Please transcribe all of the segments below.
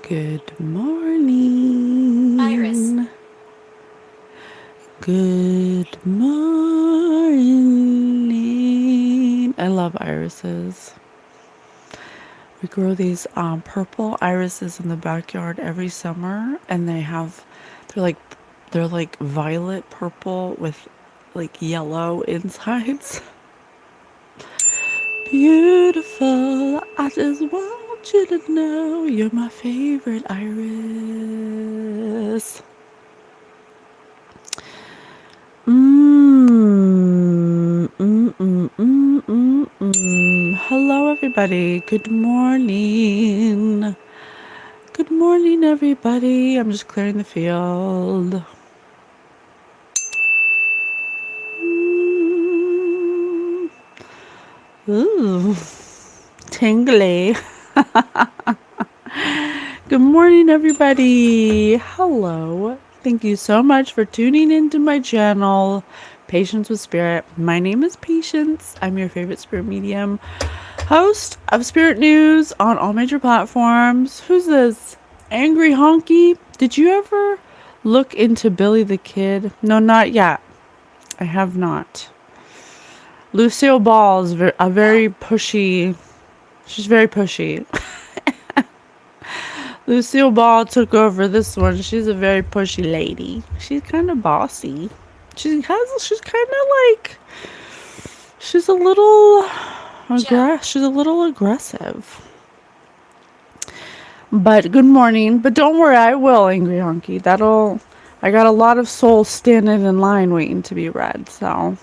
Good morning. Iris. Good morning. I love irises. We grow these purple irises in the backyard every summer, and they're like they're like violet purple with like yellow insides. Beautiful. I just want you to know you're my favorite iris. Hello, everybody. Good morning. Good morning, everybody. I'm just clearing the field. Ooh, tingly. Good morning, everybody. Hello. Thank you so much for tuning into my channel, Patience with Spirit. My name is Patience. I'm your favorite spirit medium, host of Spirit News on all major platforms. Who's this? Angry Honky? Did you ever look into Billy the Kid? No, not yet. I have not. Lucille Ball is a very pushy. She's very pushy. Lucille Ball took over this one. She's a very pushy lady. She's kind of bossy. She's kind of like, she's a little she's a little aggressive. But good morning. But don't worry, I will, Angry Honky. I got a lot of souls standing in line waiting to be read. So,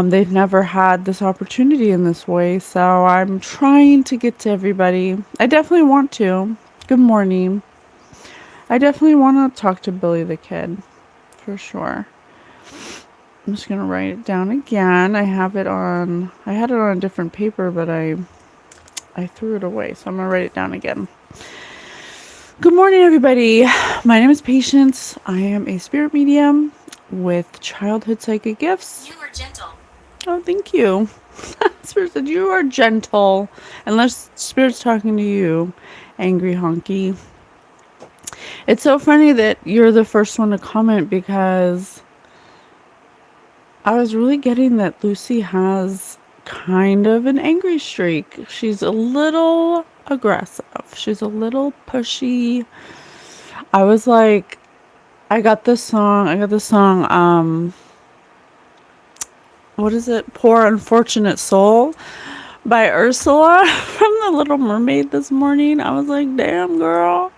they've never had this opportunity in this way. So I'm trying to get to everybody. I definitely want to. Good morning. I definitely want to talk to Billy the Kid. For sure. I'm just going to write it down again. I had it on a different paper, but I threw it away. So I'm going to write it down again. Good morning, everybody. My name is Patience. I am a spirit medium with childhood psychic gifts. You are gentle. Oh, thank you. Spirit said you are gentle. Unless Spirit's talking to you, Angry Honky. It's so funny that you're the first one to comment because I was really getting that Lucy has kind of an angry streak. She's a little aggressive. She's a little pushy. I was like, I got this song, what is it? Poor Unfortunate Soul by Ursula from The Little Mermaid this morning. I was like, damn, girl.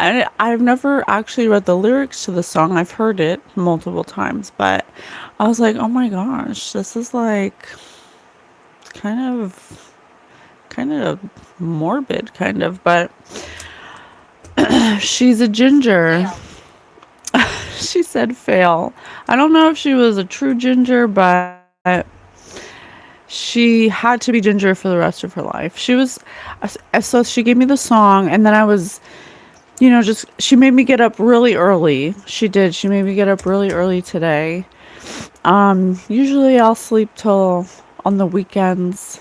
I've never actually read the lyrics to the song. I've heard it multiple times, but I was like, oh my gosh, this is like kind of morbid, kind of, but she's a ginger. She said fail. I don't know if she was a true ginger, but she had to be ginger for the rest of her life. So she gave me the song, and then I was, she made me get up really early. She did. She made me get up really early today. Usually I'll sleep till, on the weekends,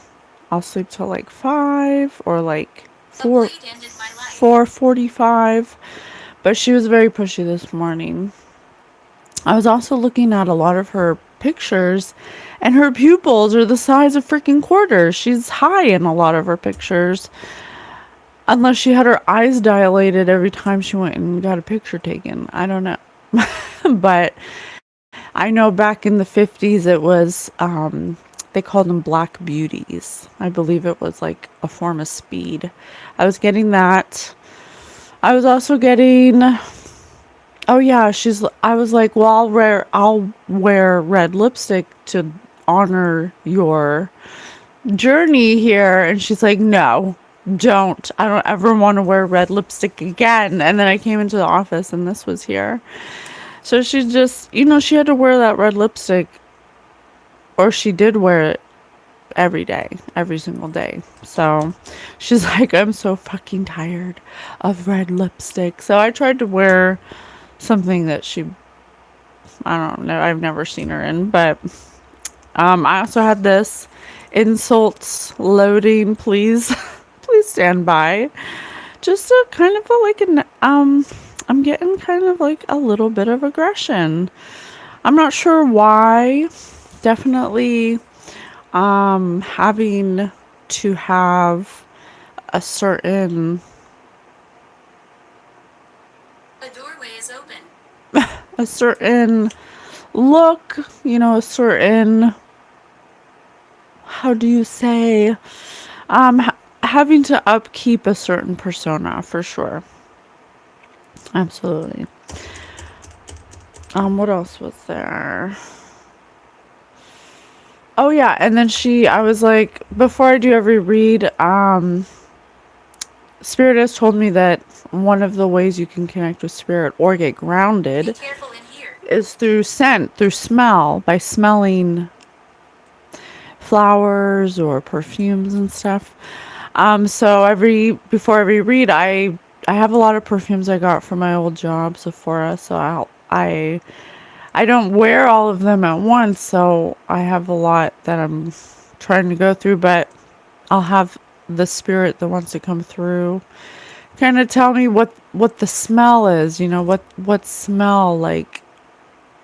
I'll sleep till like 5 or like 4:45. But she was very pushy this morning. I was also looking at a lot of her pictures, and her pupils are the size of freaking quarters. She's high in a lot of her pictures. Unless she had her eyes dilated every time she went and got a picture taken. I don't know. But I know back in the 50s it was, they called them black beauties. I believe it was like a form of speed. I was getting that. I was also getting, oh yeah, I was like, well, I'll wear red lipstick to honor your journey here. And she's like, no, don't. I don't ever want to wear red lipstick again. And then I came into the office and this was here. So she just, she had to wear that red lipstick, or she did wear it every day, every single day. So she's like, I'm so fucking tired of red lipstick. So I tried to wear something that I don't know, I've never seen her in. But I also had this insults loading. Please please stand by just a kind of a, like an I'm getting kind of like a little bit of aggression. I'm not sure why. Definitely having to have a certain A doorway is open. a certain look, you know, a certain, how do you say, having to upkeep a certain persona for sure. Absolutely. What else was there? Oh yeah, and then I was like, before I do every read, Spirit has told me that one of the ways you can connect with Spirit or get Be grounded careful in here. is through scent, through smell, by smelling flowers or perfumes and stuff. So before every read, I have a lot of perfumes I got from my old job, Sephora. So I don't wear all of them at once. So I have a lot that I'm trying to go through, but I'll have the Spirit that wants to come through kind of tell me what the smell is. You know, what smell like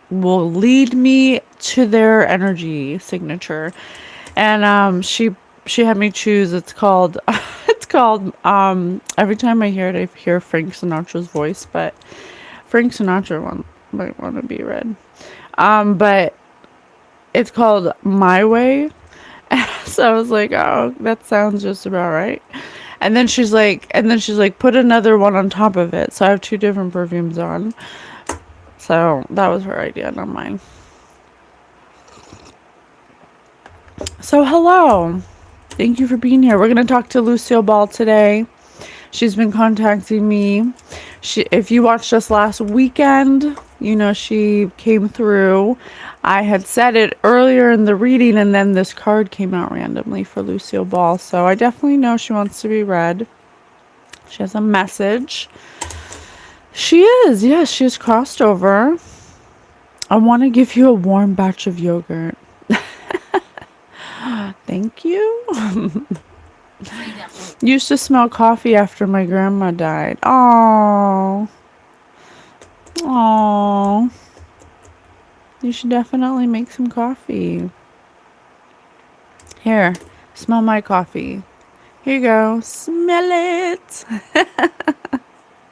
will lead me to their energy signature. And she had me choose. It's called it's called every time I hear it, I hear Frank Sinatra's voice, but Frank Sinatra might want to be read. But it's called My Way. So I was like, oh, that sounds just about right. And then she's like, put another one on top of it. So I have two different perfumes on. So that was her idea, not mine. So hello. Thank you for being here. We're going to talk to Lucille Ball today. She's been contacting me. If you watched us last weekend, you know she came through. I had said it earlier in the reading, and then this card came out randomly for Lucille Ball. So I definitely know she wants to be read. She has a message. She is, yes, she is crossed over. I want to give you a warm batch of yogurt. Thank you. Freedom. Used to smell coffee after my grandma died. Oh, oh. You should definitely make some coffee. Here, smell my coffee. Here you go. Smell it.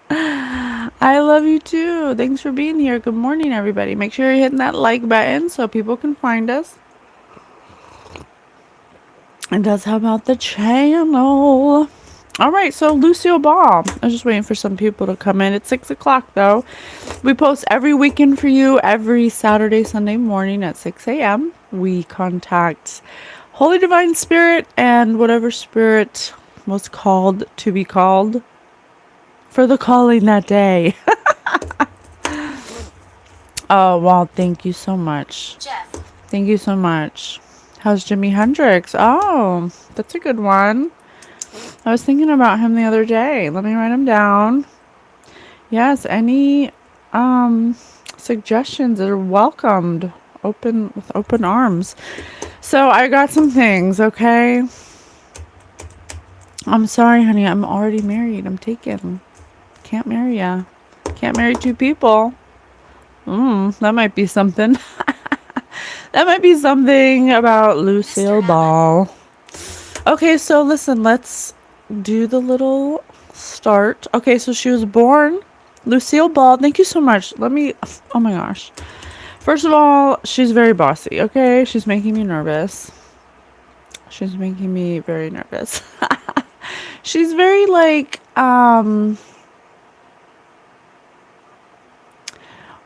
I love you too. Thanks for being here. Good morning, everybody. Make sure you're hitting that like button so people can find us. And that's how about the channel. All right, so Lucille Ball. I was just waiting for some people to come in. It's 6 o'clock, though. We post every weekend for you every Saturday, Sunday morning at 6 a.m. We contact Holy Divine Spirit and whatever spirit was called to be called for the calling that day. Oh, wow. Thank you so much. Jeff. Thank you so much. How's Jimi Hendrix? Oh, that's a good one. I was thinking about him the other day. Let me write him down. Yes, any suggestions are welcomed. With open arms. So I got some things, okay? I'm sorry, honey. I'm already married. I'm taken. Can't marry ya. Can't marry two people. That might be something. That might be something about Lucille Ball. Okay, so listen, let's do the little start. Okay, so she was born Lucille Ball. Thank you so much. Oh my gosh. First of all, she's very bossy, okay? She's making me nervous. She's making me very nervous. She's very like, well,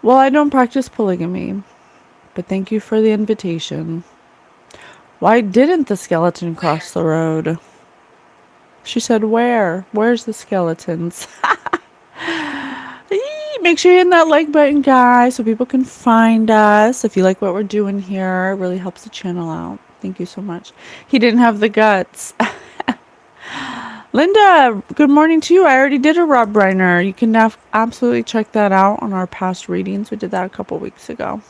I don't practice polygamy, but thank you for the invitation. Why didn't the skeleton cross the road? She said, where? Where's the skeletons? Make sure you hit that like button, guys, so people can find us. If you like what we're doing here, it really helps the channel out. Thank you so much. He didn't have the guts. Linda, good morning to you. I already did a Rob Reiner. You can absolutely check that out on our past readings. We did that a couple weeks ago.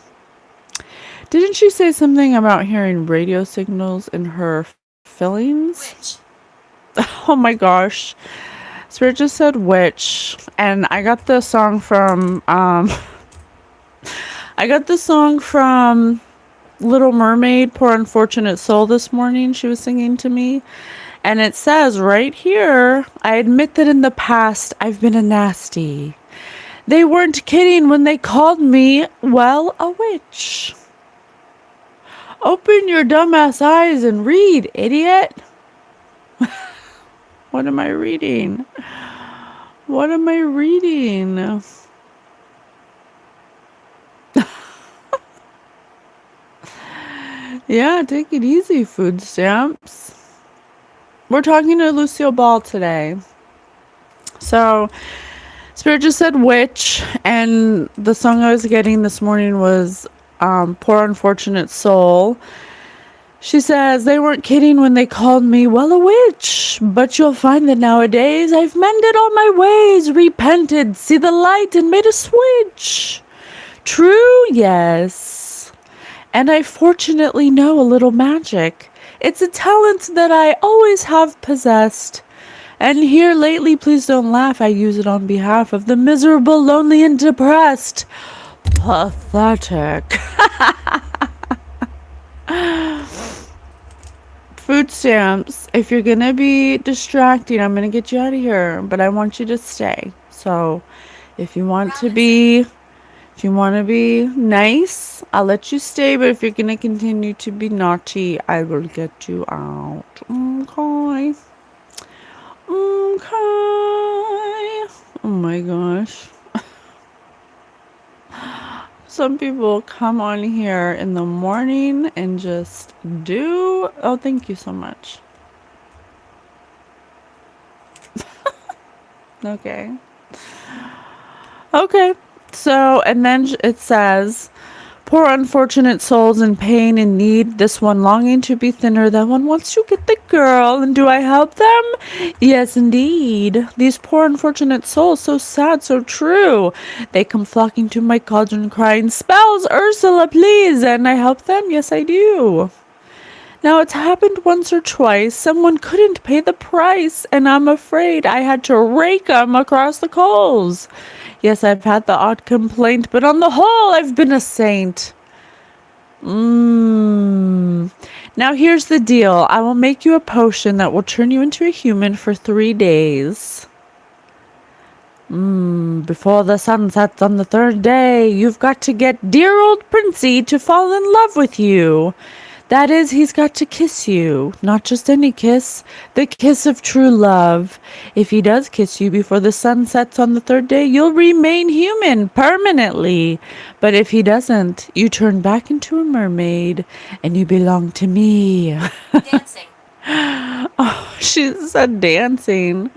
Didn't she say something about hearing radio signals in her fillings? Which? Oh my gosh. Spirit just said witch, and I got the song from I got the song from Little Mermaid, Poor Unfortunate Soul this morning. She was singing to me. And it says right here, I admit that in the past I've been a nasty. They weren't kidding when they called me, well, a witch. Open your dumbass eyes and read, idiot. What am I reading? What am I reading? Yeah, take it easy, food stamps. We're talking to Lucille Ball today. So, Spirit just said witch, and the song I was getting this morning was Poor Unfortunate Soul. She says, they weren't kidding when they called me, well, a witch. But you'll find that nowadays I've mended all my ways, repented, see the light, and made a switch. True, yes. And I fortunately know a little magic. It's a talent that I always have possessed. And here lately, please don't laugh, I use it on behalf of the miserable, lonely, and depressed. Pathetic. Food stamps, if you're gonna be distracting, I'm gonna get you out of here, but I want you to stay. So if you want to be nice, I'll let you stay, but if you're gonna continue to be naughty, I will get you out. Okay. Oh my gosh. Some people come on here in the morning and just do. Oh, thank you so much. Okay. Okay. So, and then it says, poor unfortunate souls in pain and need, this one longing to be thinner, that one wants to get the girl, and do I help them? Yes, indeed. These poor unfortunate souls, so sad, so true. They come flocking to my cauldron crying, spells, Ursula, please, and I help them? Yes, I do. Now, it's happened once or twice. Someone couldn't pay the price, and I'm afraid I had to rake 'em across the coals. Yes, I've had the odd complaint, but on the whole, I've been a saint. Now, here's the deal. I will make you a potion that will turn you into a human for 3 days. Before the sun sets on the 3rd day, you've got to get dear old Princey to fall in love with you. That is, he's got to kiss you. Not just any kiss, the kiss of true love. If he does kiss you before the sun sets on the 3rd day, you'll remain human permanently. But if he doesn't, you turn back into a mermaid, and you belong to me. Dancing. Oh, she said dancing.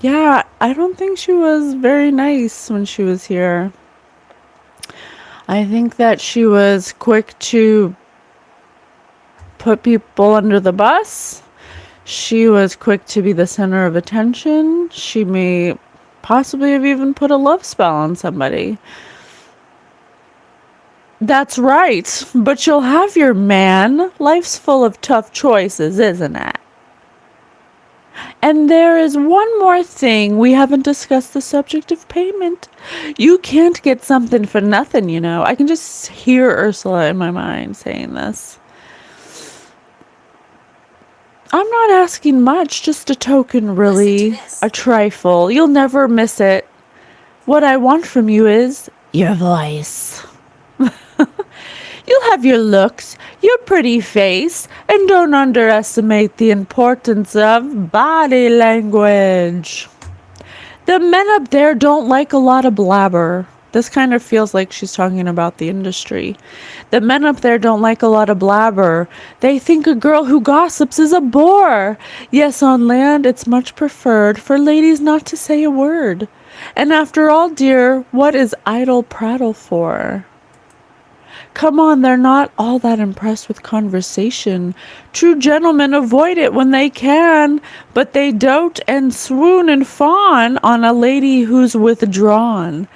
Yeah, I don't think she was very nice when she was here. I think that she was quick to put people under the bus. She was quick to be the center of attention. She may possibly have even put a love spell on somebody. That's right, but you'll have your man. Life's full of tough choices, isn't it? And there is one more thing. We haven't discussed the subject of payment. You can't get something for nothing, you know. I can just hear Ursula in my mind saying this. I'm not asking much, just a token, really. A trifle. You'll never miss it. What I want from you is your voice. You'll have your looks, your pretty face, and don't underestimate the importance of body language. The men up there don't like a lot of blabber. This kind of feels like she's talking about the industry. The men up there don't like a lot of blabber. They think a girl who gossips is a bore. Yes, on land, it's much preferred for ladies not to say a word. And after all, dear, what is idle prattle for? Come on, they're not all that impressed with conversation. True gentlemen avoid it when they can, but they dote and swoon and fawn on a lady who's withdrawn.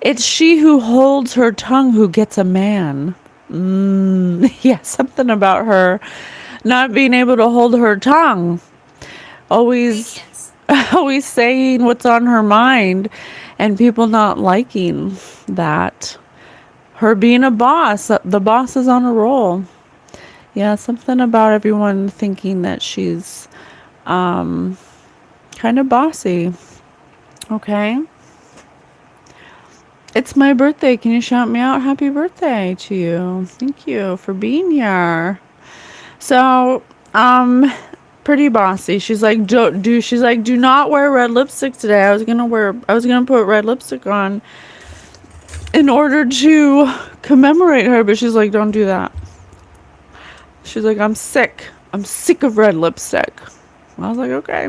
It's she who holds her tongue who gets a man. Yeah, something about her not being able to hold her tongue. Always always saying what's on her mind and people not liking that. Her being a boss, the boss is on a roll. Yeah, something about everyone thinking that she's kind of bossy. Okay. It's my birthday. Can you shout me out? Happy birthday to you. Thank you for being here. So, pretty bossy. She's like, do not wear red lipstick today. I was gonna put red lipstick on in order to commemorate her, but she's like, don't do that. She's like, I'm sick of red lipstick. I was like, okay.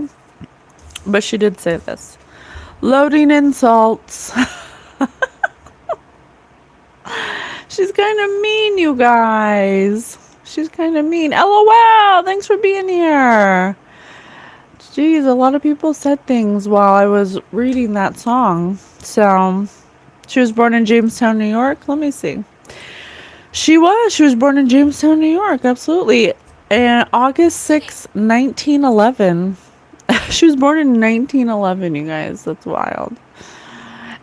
But she did say this. Loading insults. She's kind of mean, you guys. She's kind of mean. LOL, thanks for being here. Jeez, a lot of people said things while I was reading that song. So, she was born in Jamestown, New York. Let me see. She was born in Jamestown, New York. Absolutely. And August 6th, 1911. She was born in 1911, you guys. That's wild.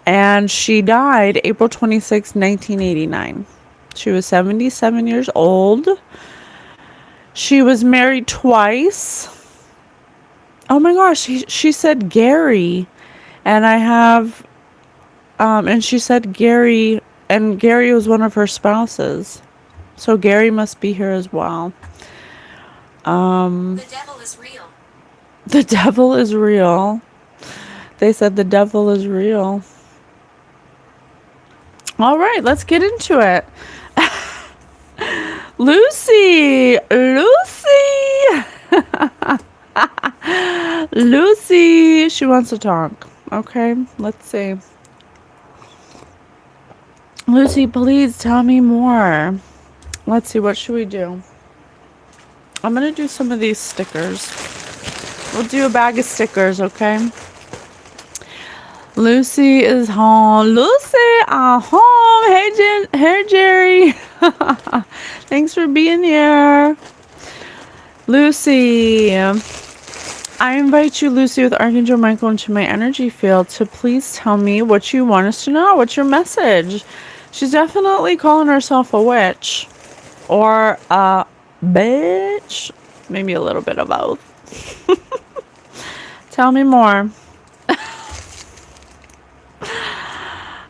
And she died April 26, 1989. She was 77 years old. She was married twice. Oh my gosh, she said Gary. And I have, and she said Gary, and Gary was one of her spouses. So Gary must be here as well. The devil is real. The devil is real. They said the devil is real. All right, let's get into it. Lucy! Lucy! She wants to talk. Okay, let's see. Lucy, please tell me more. Let's see, what should we do? I'm going to do some of these stickers. We'll do a bag of stickers, okay? Lucy is home. Lucy, I'm home. Hey, Jerry. Thanks for being here. Lucy, I invite you, Lucy, with Archangel Michael into my energy field to please tell me what you want us to know. What's your message? She's definitely calling herself a witch. Or a bitch. Maybe a little bit of both. Tell me more.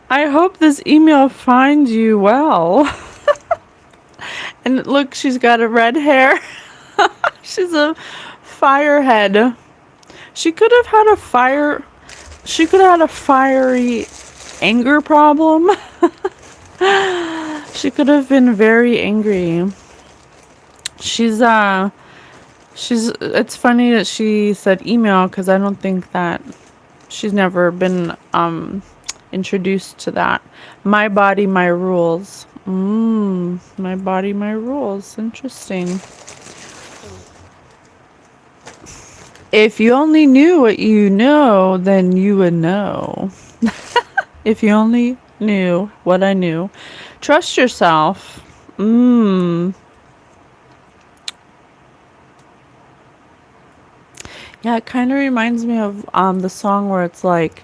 I hope this email finds you well. And look, she's got a red hair. She's a firehead. She could have had a fiery anger problem. She could have been very angry. It's funny that she said email, because I don't think that she's never been introduced to that. My body, my rules. My body, my rules. Interesting. If you only knew what you know, then you would know. If you only knew what I knew. Trust yourself. Yeah, it kind of reminds me of the song where it's like,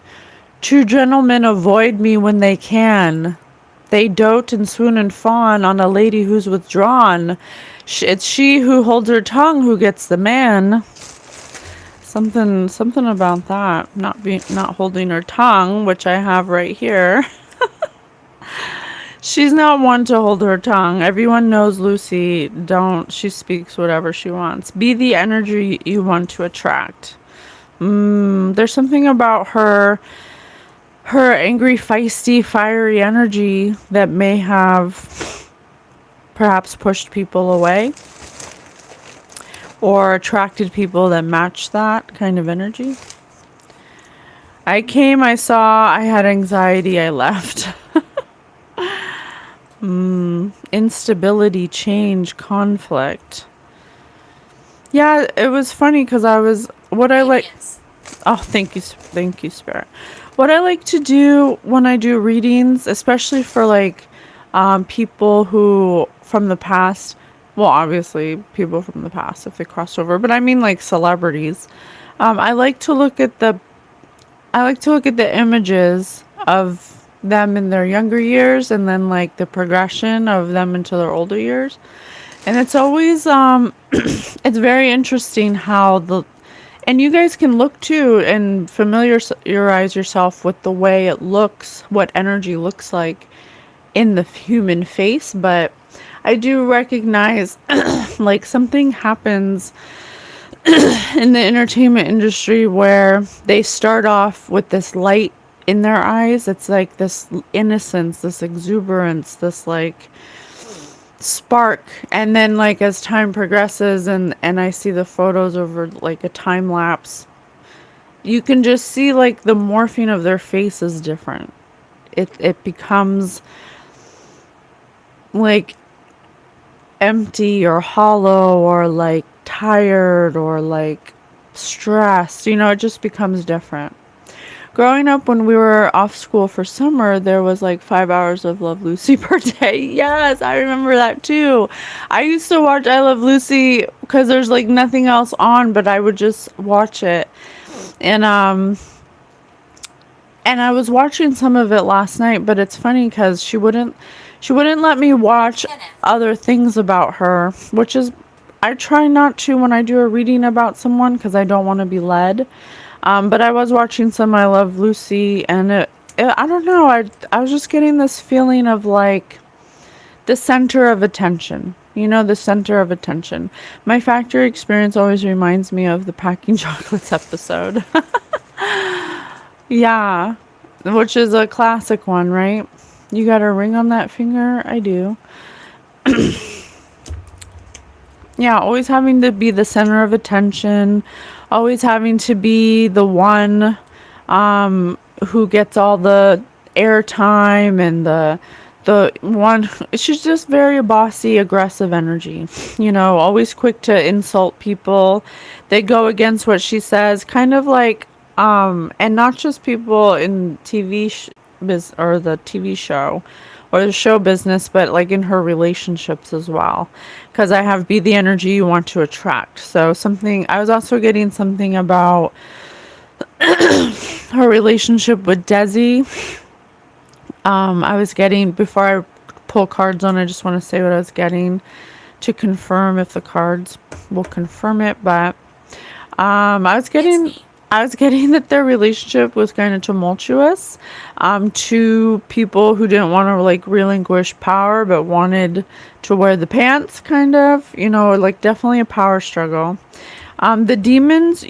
true gentlemen avoid me when they can. They dote and swoon and fawn on a lady who's withdrawn. It's she who holds her tongue who gets the man. Something about that. Not holding her tongue, which I have right here. She's not one to hold her tongue. Everyone knows Lucy. She speaks whatever she wants. Be the energy you want to attract. There's something about her angry, feisty, fiery energy that may have perhaps pushed people away or attracted people that match that kind of energy. I came, I saw, I had anxiety, I left. Instability, change, conflict. Yeah, it was funny because oh, thank you, Spirit. What I like to do when I do readings, especially for like people who from the past, well, obviously people from the past if they cross over, but I mean like celebrities. I like to look at the images of them in their younger years and then like the progression of them into their older years. And it's always it's very interesting how the and you guys can look too and familiarize yourself with the way it looks, what energy looks like in the human face, but I do recognize like something happens in the entertainment industry where they start off with this light in their eyes. It's like this innocence, this exuberance, this like spark, and then like as time progresses and I see the photos over like a time lapse, you can just see like the morphing of their face is different. It becomes like empty or hollow or like tired or like stressed. It just becomes different. Growing up, when we were off school for summer, there was like 5 hours of Love Lucy per day. Yes, I remember that too. I used to watch I Love Lucy because there's like nothing else on, but I would just watch it. And I was watching some of it last night, but it's funny because she wouldn't let me watch other things about her, which is, I try not to when I do a reading about someone because I don't want to be led. But I was watching some I Love Lucy, and I don't know, I was just getting this feeling of like the center of attention. The center of attention. My factory experience always reminds me of the Packing Chocolates episode. Yeah, which is a classic one, right? You got a ring on that finger? I do. Yeah, always having to be the center of attention, always having to be the one who gets all the airtime and the one. She's just very bossy, aggressive energy. Always quick to insult people. They go against what she says, kind of like and not just people in or the TV show or the show business, but like in her relationships as well. Because I have be the energy you want to attract. So I was also getting something about her relationship with Desi. I was getting, before I pull cards on, I just want to say what I was getting to confirm if the cards will confirm it. But I was getting that their relationship was kind of tumultuous. Two people who didn't want to like relinquish power, but wanted to wear the pants, kind of. Like definitely a power struggle. The demons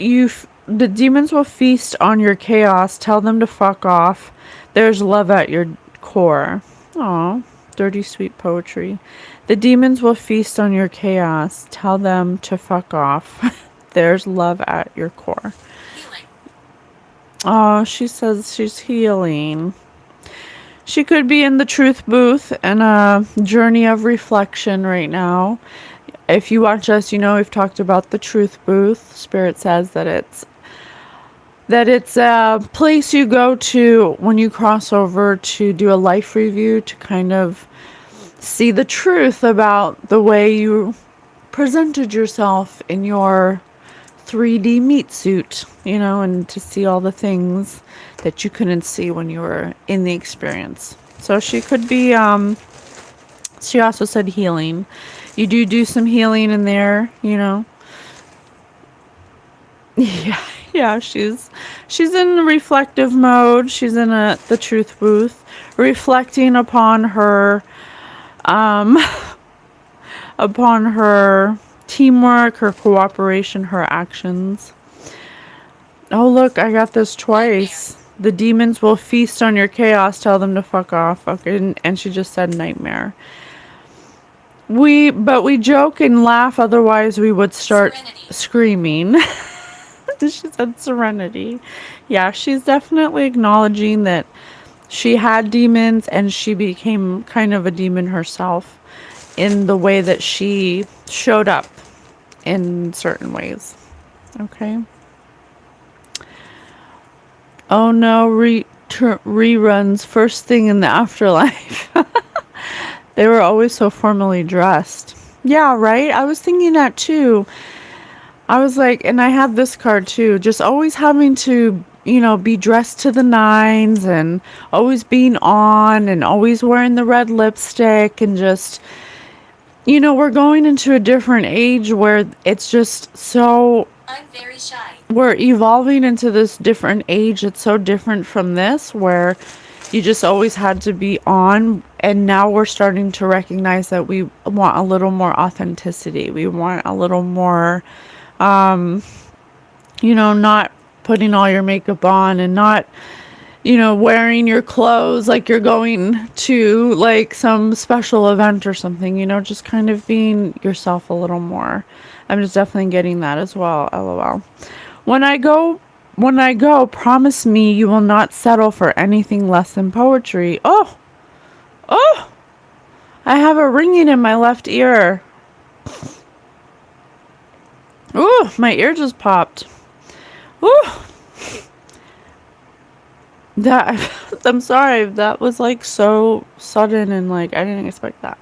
will feast on your chaos. Tell them to fuck off. There's love at your core. Aw, dirty sweet poetry. The demons will feast on your chaos. Tell them to fuck off. There's love at your core. Oh, she says she's healing. She could be in the truth booth and a journey of reflection right now. If you watch us, we've talked about the truth booth. Spirit says that it's a place you go to when you cross over to do a life review, to kind of see the truth about the way you presented yourself in your 3D meat suit, and to see all the things that you couldn't see when you were in the experience. So she could be, she also said healing. You do some healing in there, Yeah, she's in reflective mode. She's in the truth booth, reflecting upon her teamwork, her cooperation, her actions. Oh, look, I got this twice. The demons will feast on your chaos. Tell them to fuck off. Okay, and she just said nightmare. But we joke and laugh, otherwise we would start screaming. She said serenity. Yeah, she's definitely acknowledging that she had demons and she became kind of a demon herself in the way that she showed up in certain ways. Okay. Oh no, reruns first thing in the afterlife. They were always so formally dressed. Yeah, right? I was thinking that too. I was like, and I had this card too, just always having to, be dressed to the nines and always being on and always wearing the red lipstick and just, we're going into a different age where it's just so, I'm very shy. we're evolving into this different age. It's so different from this where you just always had to be on, and now we're starting to recognize that we want a little more authenticity. We want a little more, not putting all your makeup on and not, wearing your clothes like you're going to like some special event or something, just kind of being yourself a little more. I'm just definitely getting that as well. LOL. When I go, promise me you will not settle for anything less than poetry. Oh, I have a ringing in my left ear. Ooh, my ear just popped. Ooh. That, I'm sorry, that was like so sudden and like I didn't expect that.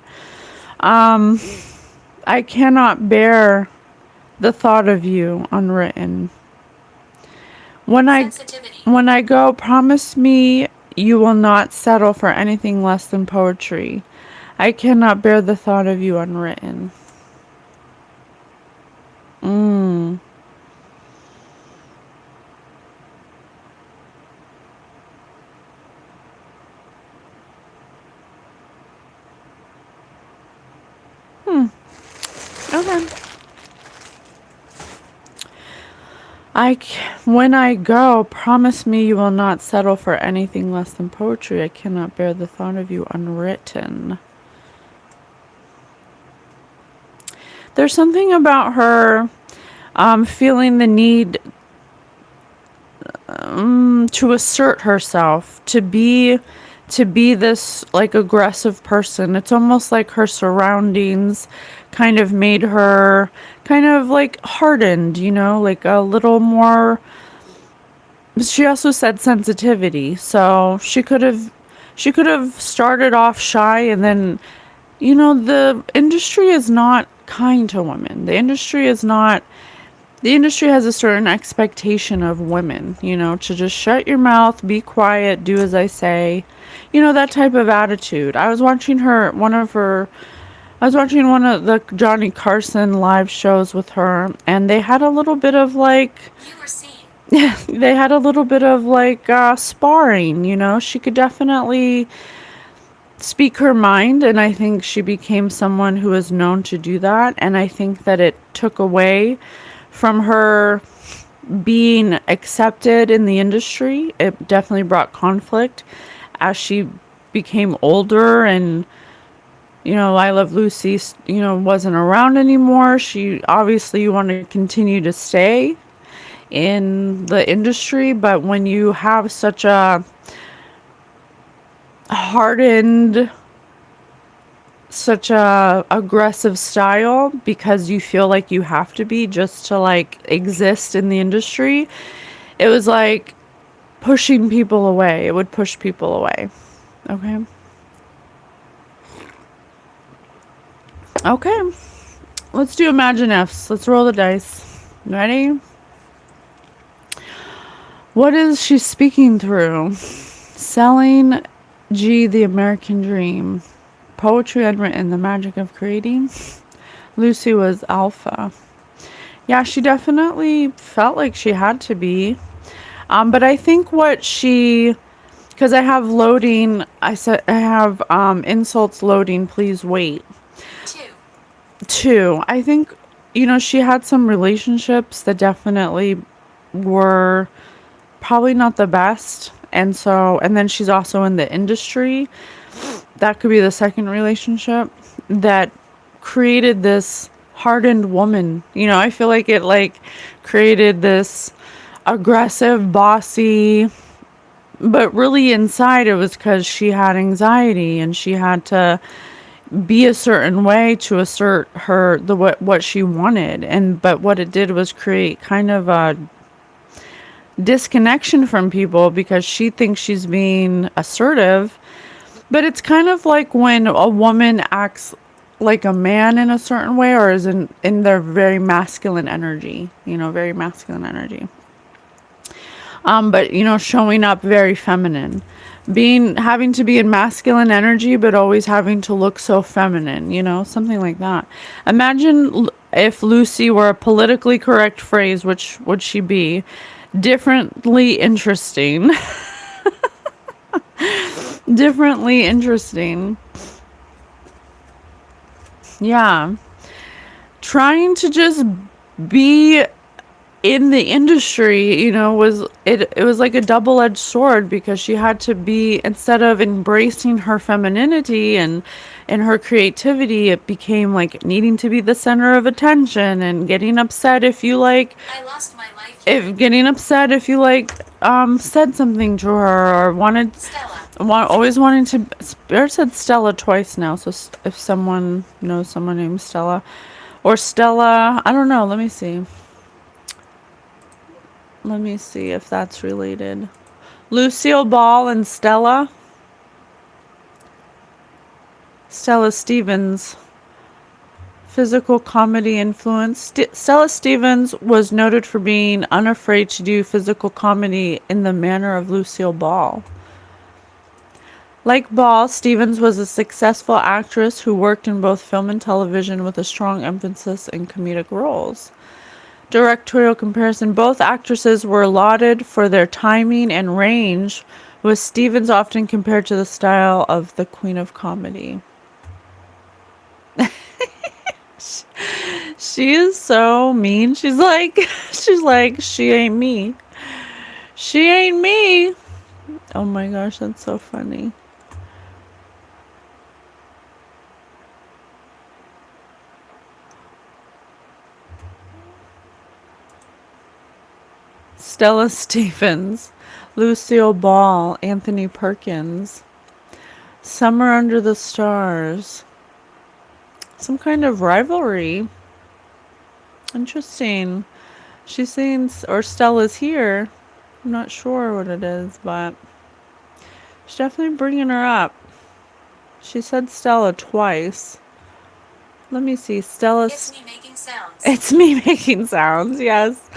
I cannot bear the thought of you unwritten. When Sensitivity. I go, promise me you will not settle for anything less than poetry. I cannot bear the thought of you unwritten. Okay. When I go, promise me you will not settle for anything less than poetry. I cannot bear the thought of you unwritten. There's something about her feeling the need to assert herself, to be this like aggressive person. It's almost like her surroundings kind of made her kind of like hardened, like a little more. She also said sensitivity, so she could have started off shy, and then the industry is not kind to women. The industry has a certain expectation of women, to just shut your mouth, be quiet, do as I say, that type of attitude. I was watching one of the Johnny Carson live shows with her, and they had a little bit of like, You were seen. they had a little bit of like sparring. She could definitely speak her mind, and I think she became someone who is known to do that, and I think that it took away from her being accepted in the industry. It definitely brought conflict as she became older, and I Love Lucy wasn't around anymore. She obviously wanted to continue to stay in the industry, but when you have such a hardened, such a aggressive style because you feel like you have to be just to like exist in the industry, it was like pushing people away. It would push people away. Okay, let's do Imagine Ifs. Let's roll the dice. Ready? What is she speaking through? Selling G, the American Dream. Poetry unwritten, the magic of creating. Lucy was alpha. Yeah, she definitely felt like she had to be. But I think because I have loading, I have insults loading, please wait. 2. I think, she had some relationships that definitely were probably not the best. And then she's also in the industry. That could be the second relationship that created this hardened woman. I feel like it like created this aggressive, bossy, but really inside it was because she had anxiety and she had to be a certain way to assert what she wanted. But what it did was create kind of a disconnection from people because she thinks she's being assertive. But it's kind of like when a woman acts like a man in a certain way, or is in their very masculine energy, very masculine energy. But showing up very feminine, having to be in masculine energy, but always having to look so feminine, something like that. Imagine if Lucy were a politically correct phrase, which would she be? Differently interesting. Differently interesting. Yeah. Trying to just be in the industry, it was like a double-edged sword, because she had to be, instead of embracing her femininity and her creativity, it became like needing to be the center of attention and getting upset if you I lost my life. if getting upset if you said something to her, or always wanting to. Spirit said Stella twice now, so if someone knows someone named Stella or Stella, I don't know, let me see. Let me see if that's related. Lucille Ball and Stella. Stella Stevens. Physical comedy influence. Stella Stevens was noted for being unafraid to do physical comedy in the manner of Lucille Ball. Like Ball, Stevens was a successful actress who worked in both film and television with a strong emphasis in comedic roles. Directorial comparison. Both actresses were lauded for their timing and range, with Stevens often compared to the style of the Queen of Comedy. She is so mean. She's like, she ain't me. She ain't me. Oh my gosh, that's so funny. Stella Stevens, Lucille Ball, Anthony Perkins, Summer Under the Stars. Some kind of rivalry. Interesting. She's saying, or Stella's here. I'm not sure what it is, but she's definitely bringing her up. She said Stella twice. Let me see. Stella. It's me making sounds. It's me making sounds, yes.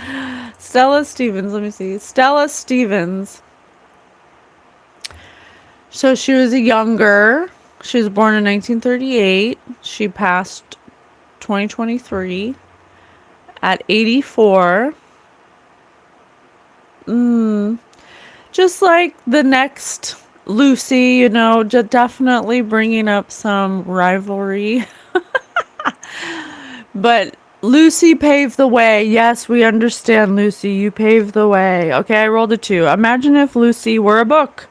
Stella Stevens. Let me see. Stella Stevens. So she was younger. She was born in 1938. She passed 2023 at 84. Just like the next Lucy, definitely bringing up some rivalry. But Lucy paved the way. Yes, we understand, Lucy. You paved the way. Okay, I rolled a 2. Imagine if Lucy were a book.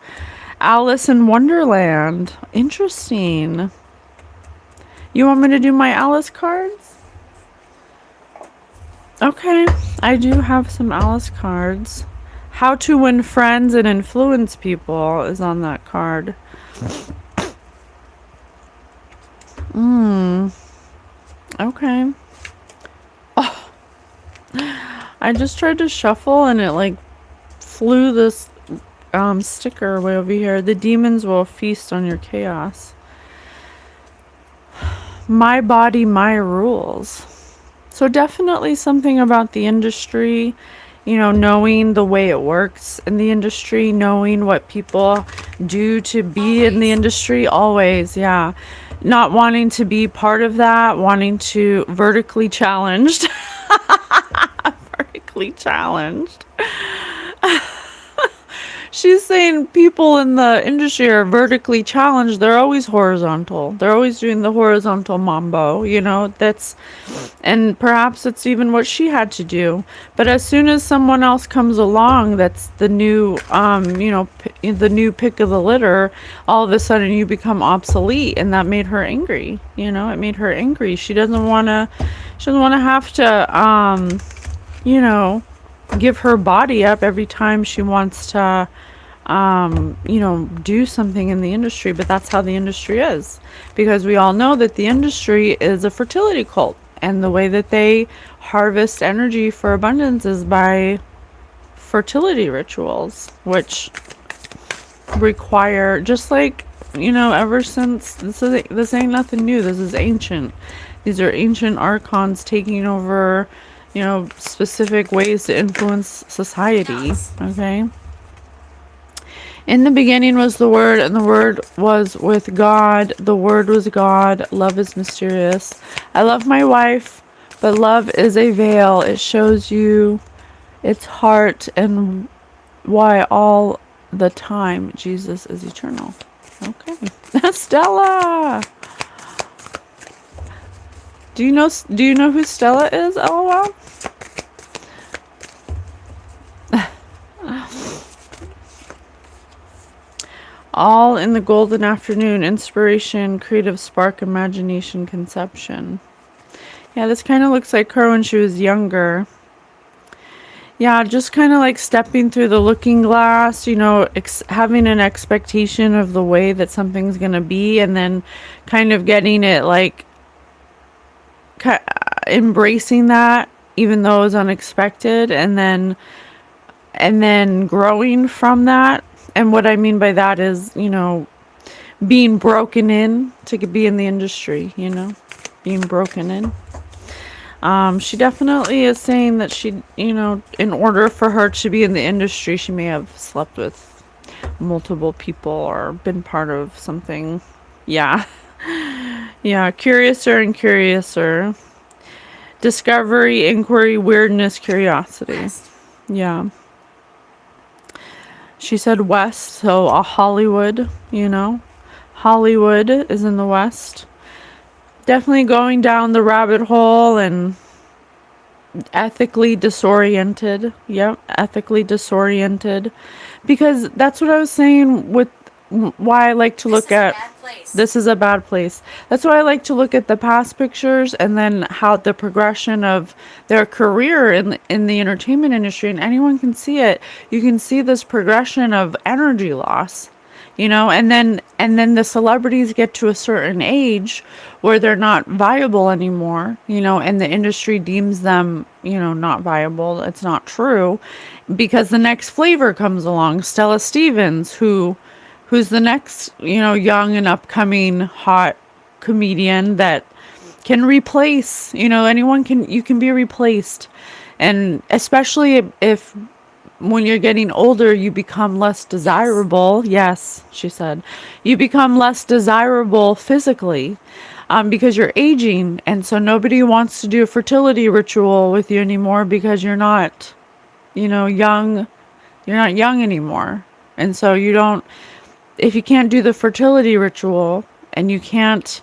Alice in Wonderland. Interesting. You want me to do my Alice cards? Okay, I do have some Alice cards. How to win friends and influence people is on that card. Okay. Oh. I just tried to shuffle and it flew this sticker way over here. The demons will feast on your chaos. My body, my rules. So definitely something about the industry, knowing the way it works in the industry, knowing what people do to be in the industry. Always, yeah. Not wanting to be part of that, wanting to vertically challenged. Vertically challenged. She's saying people in the industry are vertically challenged. They're always horizontal. They're always doing the horizontal mambo, and perhaps it's even what she had to do. But as soon as someone else comes along, that's the new, the new pick of the litter, all of a sudden you become obsolete. And that made her angry. It made her angry. She doesn't want to have to, give her body up every time she wants to do something in the industry. But that's how the industry is, because we all know that the industry is a fertility cult, and the way that they harvest energy for abundance is by fertility rituals, which require, just like ever since this ain't nothing new. This is ancient. These are ancient archons taking over, specific ways to influence society. Nuts. Okay. In the beginning was the Word, and the Word was with God. The Word was God. Love is mysterious. I love my wife, but love is a veil. It shows you its heart and why all the time Jesus is eternal. Okay. Stella. Do you know who Stella is? LOL. All in the golden afternoon. Inspiration, creative spark, imagination, conception. Yeah, this kind of looks like her when she was younger. Yeah, just kind of like stepping through the looking glass, having an expectation of the way that something's going to be, and then kind of getting it like embracing that even though it was unexpected, and then growing from that. And what I mean by that is, being broken in to be in the industry, being broken in. She definitely is saying that she, in order for her to be in the industry, she may have slept with multiple people or been part of something. Yeah. Yeah. Curiouser and curiouser. Discovery, inquiry, weirdness, curiosity. West. Yeah. She said west, so a Hollywood, Hollywood is in the west. Definitely going down the rabbit hole and ethically disoriented. Yep, ethically disoriented. Because that's what I was saying with why I like to look at. This is a bad place. That's why I like to look at the past pictures and then how the progression of their career in the entertainment industry, and anyone can see it. You can see this progression of energy loss, and then the celebrities get to a certain age where they're not viable anymore, and the industry deems them, not viable. It's not true, because the next flavor comes along, Stella Stevens, who's the next, young and upcoming hot comedian that can replace, you can be replaced. And especially if when you're getting older, you become less desirable. Yes, she said. You become less desirable physically, because you're aging. And so nobody wants to do a fertility ritual with you anymore because you're not, young. You're not young anymore. And so if you can't do the fertility ritual and you can't,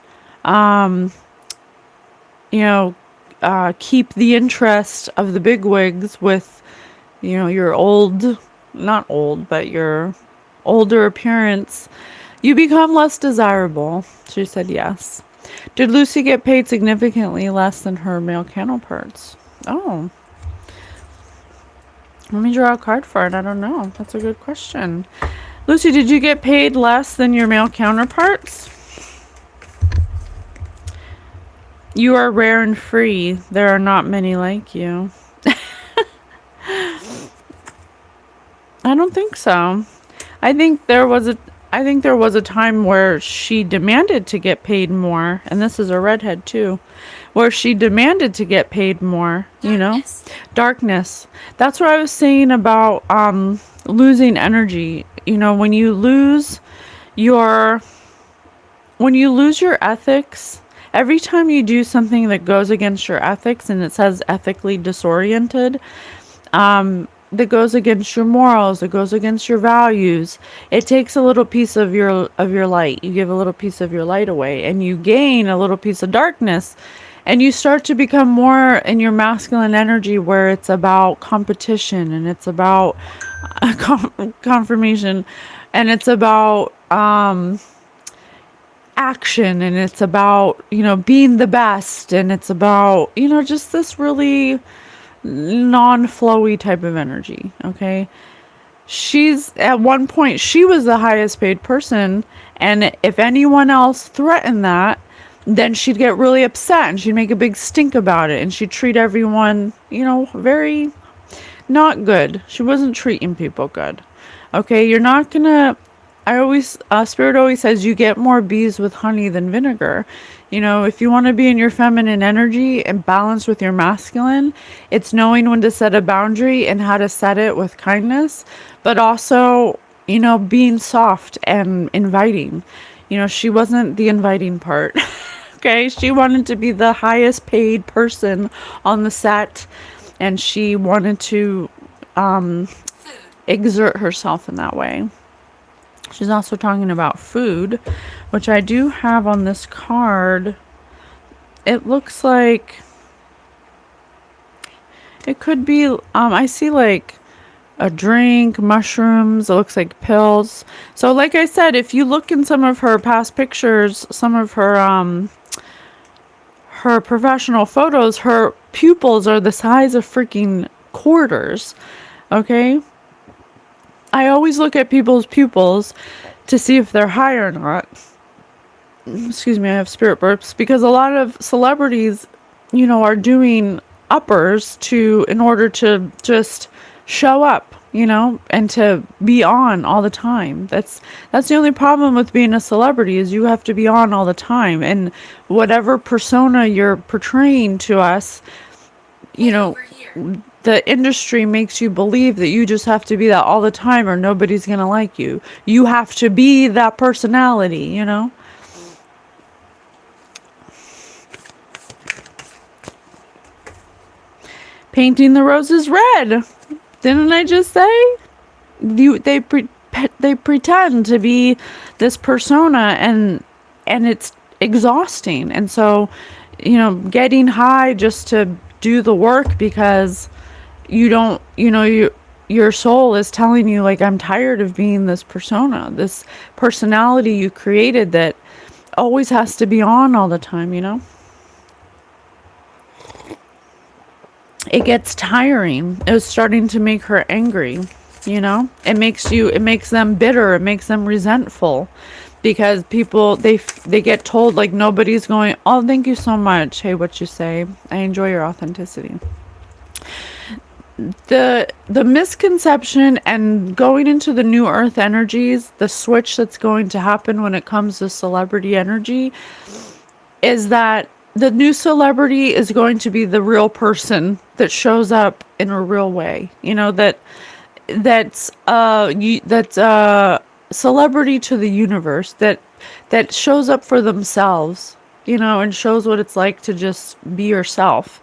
keep the interest of the bigwigs with, your not old, but your older appearance, you become less desirable. She said yes. Did Lucy get paid significantly less than her male counterparts? Oh. Let me draw a card for it. I don't know. That's a good question. Lucy, did you get paid less than your male counterparts? You are rare and free. There are not many like you. I don't think so. I think there was a time where she demanded to get paid more, and this is a redhead too, where she demanded to get paid more, Darkness. Darkness. That's what I was saying about losing energy. When you lose your ethics, every time you do something that goes against your ethics, and it says ethically disoriented, that goes against your morals, it goes against your values, it takes a little piece of your light. You give a little piece of your light away, and you gain a little piece of darkness, and you start to become more in your masculine energy, where it's about competition, and it's about confirmation, and it's about action, and it's about being the best, and it's about just this really non-flowy type of energy. Okay, she's at one point, she was the highest paid person, and if anyone else threatened that, then she'd get really upset, and she'd make a big stink about it, and she'd treat everyone very not good. She wasn't treating people good. Okay, you're not gonna Spirit always says you get more bees with honey than vinegar. If you want to be in your feminine energy and balance with your masculine, it's knowing when to set a boundary and how to set it with kindness, but also, being soft and inviting. She wasn't the inviting part. Okay, she wanted to be the highest paid person on the set, and she wanted to Food. exert herself in that way. She's also talking about food, which I do have on this card. It looks like it could be, I see like a drink, mushrooms, it looks like pills. So like I said, if you look in some of her past pictures, some of her professional photos, her pupils are the size of freaking quarters. Okay? I always look at people's pupils to see if they're high or not. Excuse me, I have spirit burps, because a lot of celebrities, are doing uppers in order to just show up, and to be on all the time. That's the only problem with being a celebrity, is you have to be on all the time, and whatever persona you're portraying to us, Over here. the industry makes you believe that you just have to be that all the time or nobody's gonna like you. You have to be that personality, Painting the roses red. Didn't I just say? They pretend to be this persona, and it's exhausting. And so, getting high just to do the work because you don't, your soul is telling you, like, I'm tired of being this persona, this personality you created that always has to be on all the time, It gets tiring. It was starting to make her angry, It makes them bitter, it makes them resentful, because people, they get told, like, nobody's going, oh, thank you so much. Hey, what you say? I enjoy your authenticity. The misconception and going into the new earth energies, the switch that's going to happen when it comes to celebrity energy, is that the new celebrity is going to be the real person that shows up in a real way. That's celebrity to the universe, that shows up for themselves, and shows what it's like to just be yourself.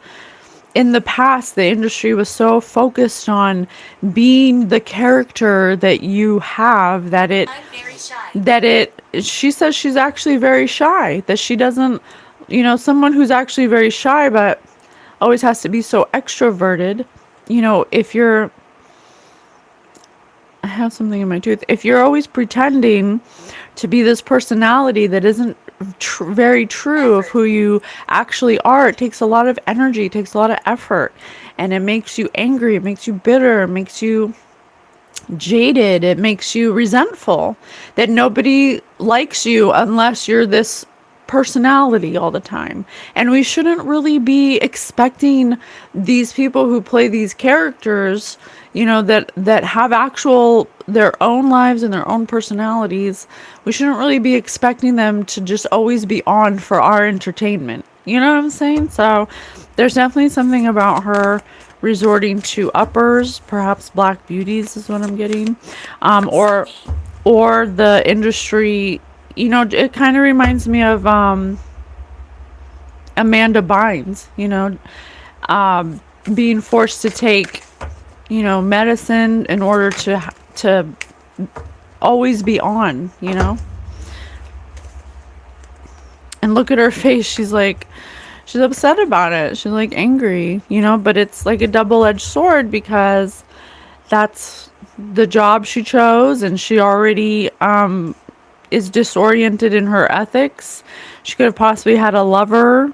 In the past, the industry was so focused on being the character that you have that I'm very shy. she says she's actually very shy, that she doesn't, someone who's actually very shy but always has to be so extroverted. If you're, I have something in my tooth. If you're always pretending to be this personality that isn't very true of who you actually are, it takes a lot of energy, it takes a lot of effort, and it makes you angry, it makes you bitter, it makes you jaded, it makes you resentful, that nobody likes you unless you're this personality all the time. And we shouldn't really be expecting these people who play these characters, that have actual their own lives and their own personalities. We shouldn't really be expecting them to just always be on for our entertainment. You know what I'm saying? So there's definitely something about her resorting to uppers, perhaps black beauties is what I'm getting, or the industry. It kind of reminds me of Amanda Bynes, being forced to take, medicine in order to always be on, And look at her face. She's upset about it. She's like angry, but it's like a double-edged sword, because that's the job she chose, and she already is disoriented in her ethics. She could have possibly had a lover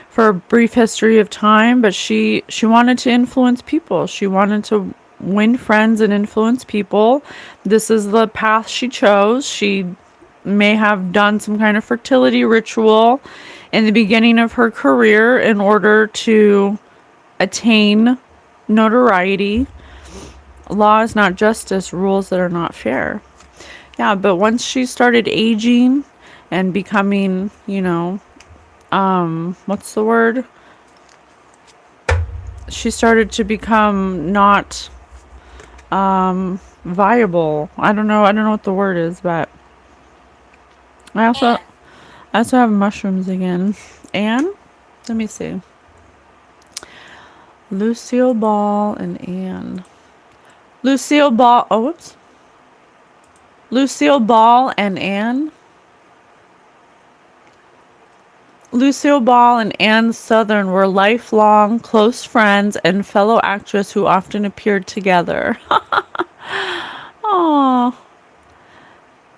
for a brief history of time, but she wanted to influence people. She wanted to win friends and influence people. This is the path she chose. She may have done some kind of fertility ritual in the beginning of her career in order to attain notoriety. Law is not justice, rules that are not fair. Yeah, but once she started aging and becoming, what's the word? She started to become not viable. I don't know what the word is, but I also And I also have mushrooms again. And let me see. Lucille Ball and Anne. Lucille Ball. Oh, whoops. Lucille Ball and Anne. Lucille Ball and Anne Southern were lifelong close friends and fellow actress who often appeared together. Aww.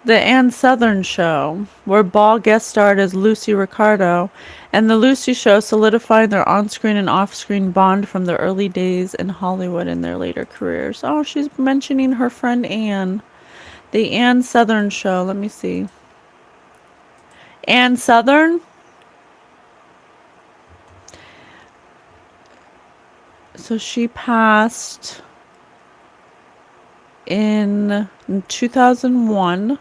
The Anne Southern Show, where Ball guest starred as Lucy Ricardo, and The Lucy Show solidified their on-screen and off-screen bond from their early days in Hollywood and their later careers. Oh, she's mentioning her friend Anne. The Anne Southern Show. Let me see. Anne Southern? So she passed in 2001.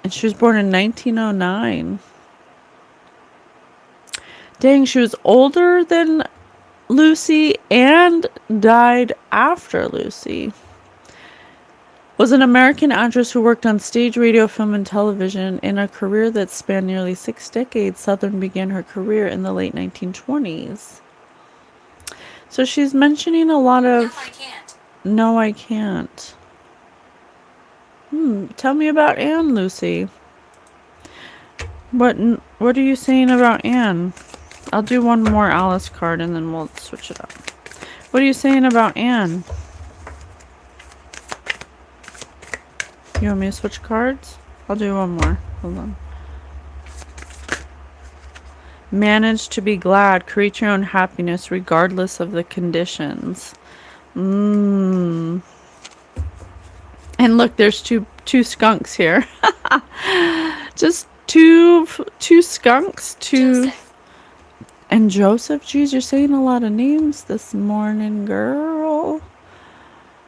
And she was born in 1909. Dang, she was older than Lucy and died after Lucy. Was an American actress who worked on stage, radio, film, and television. In a career that spanned nearly 6 decades, Southern began her career in the late 1920s. So she's mentioning a lot no, of... I can't. No, I can't. Tell me about Anne, Lucy. What are you saying about Anne? I'll do one more Alice card and then we'll switch it up. What are you saying about Anne? You want me to switch cards? I'll do one more. Hold on. Manage to be glad. Create your own happiness regardless of the conditions. And look, there's two skunks here. Just two skunks. Joseph. And Joseph. Geez, you're saying a lot of names this morning, girl.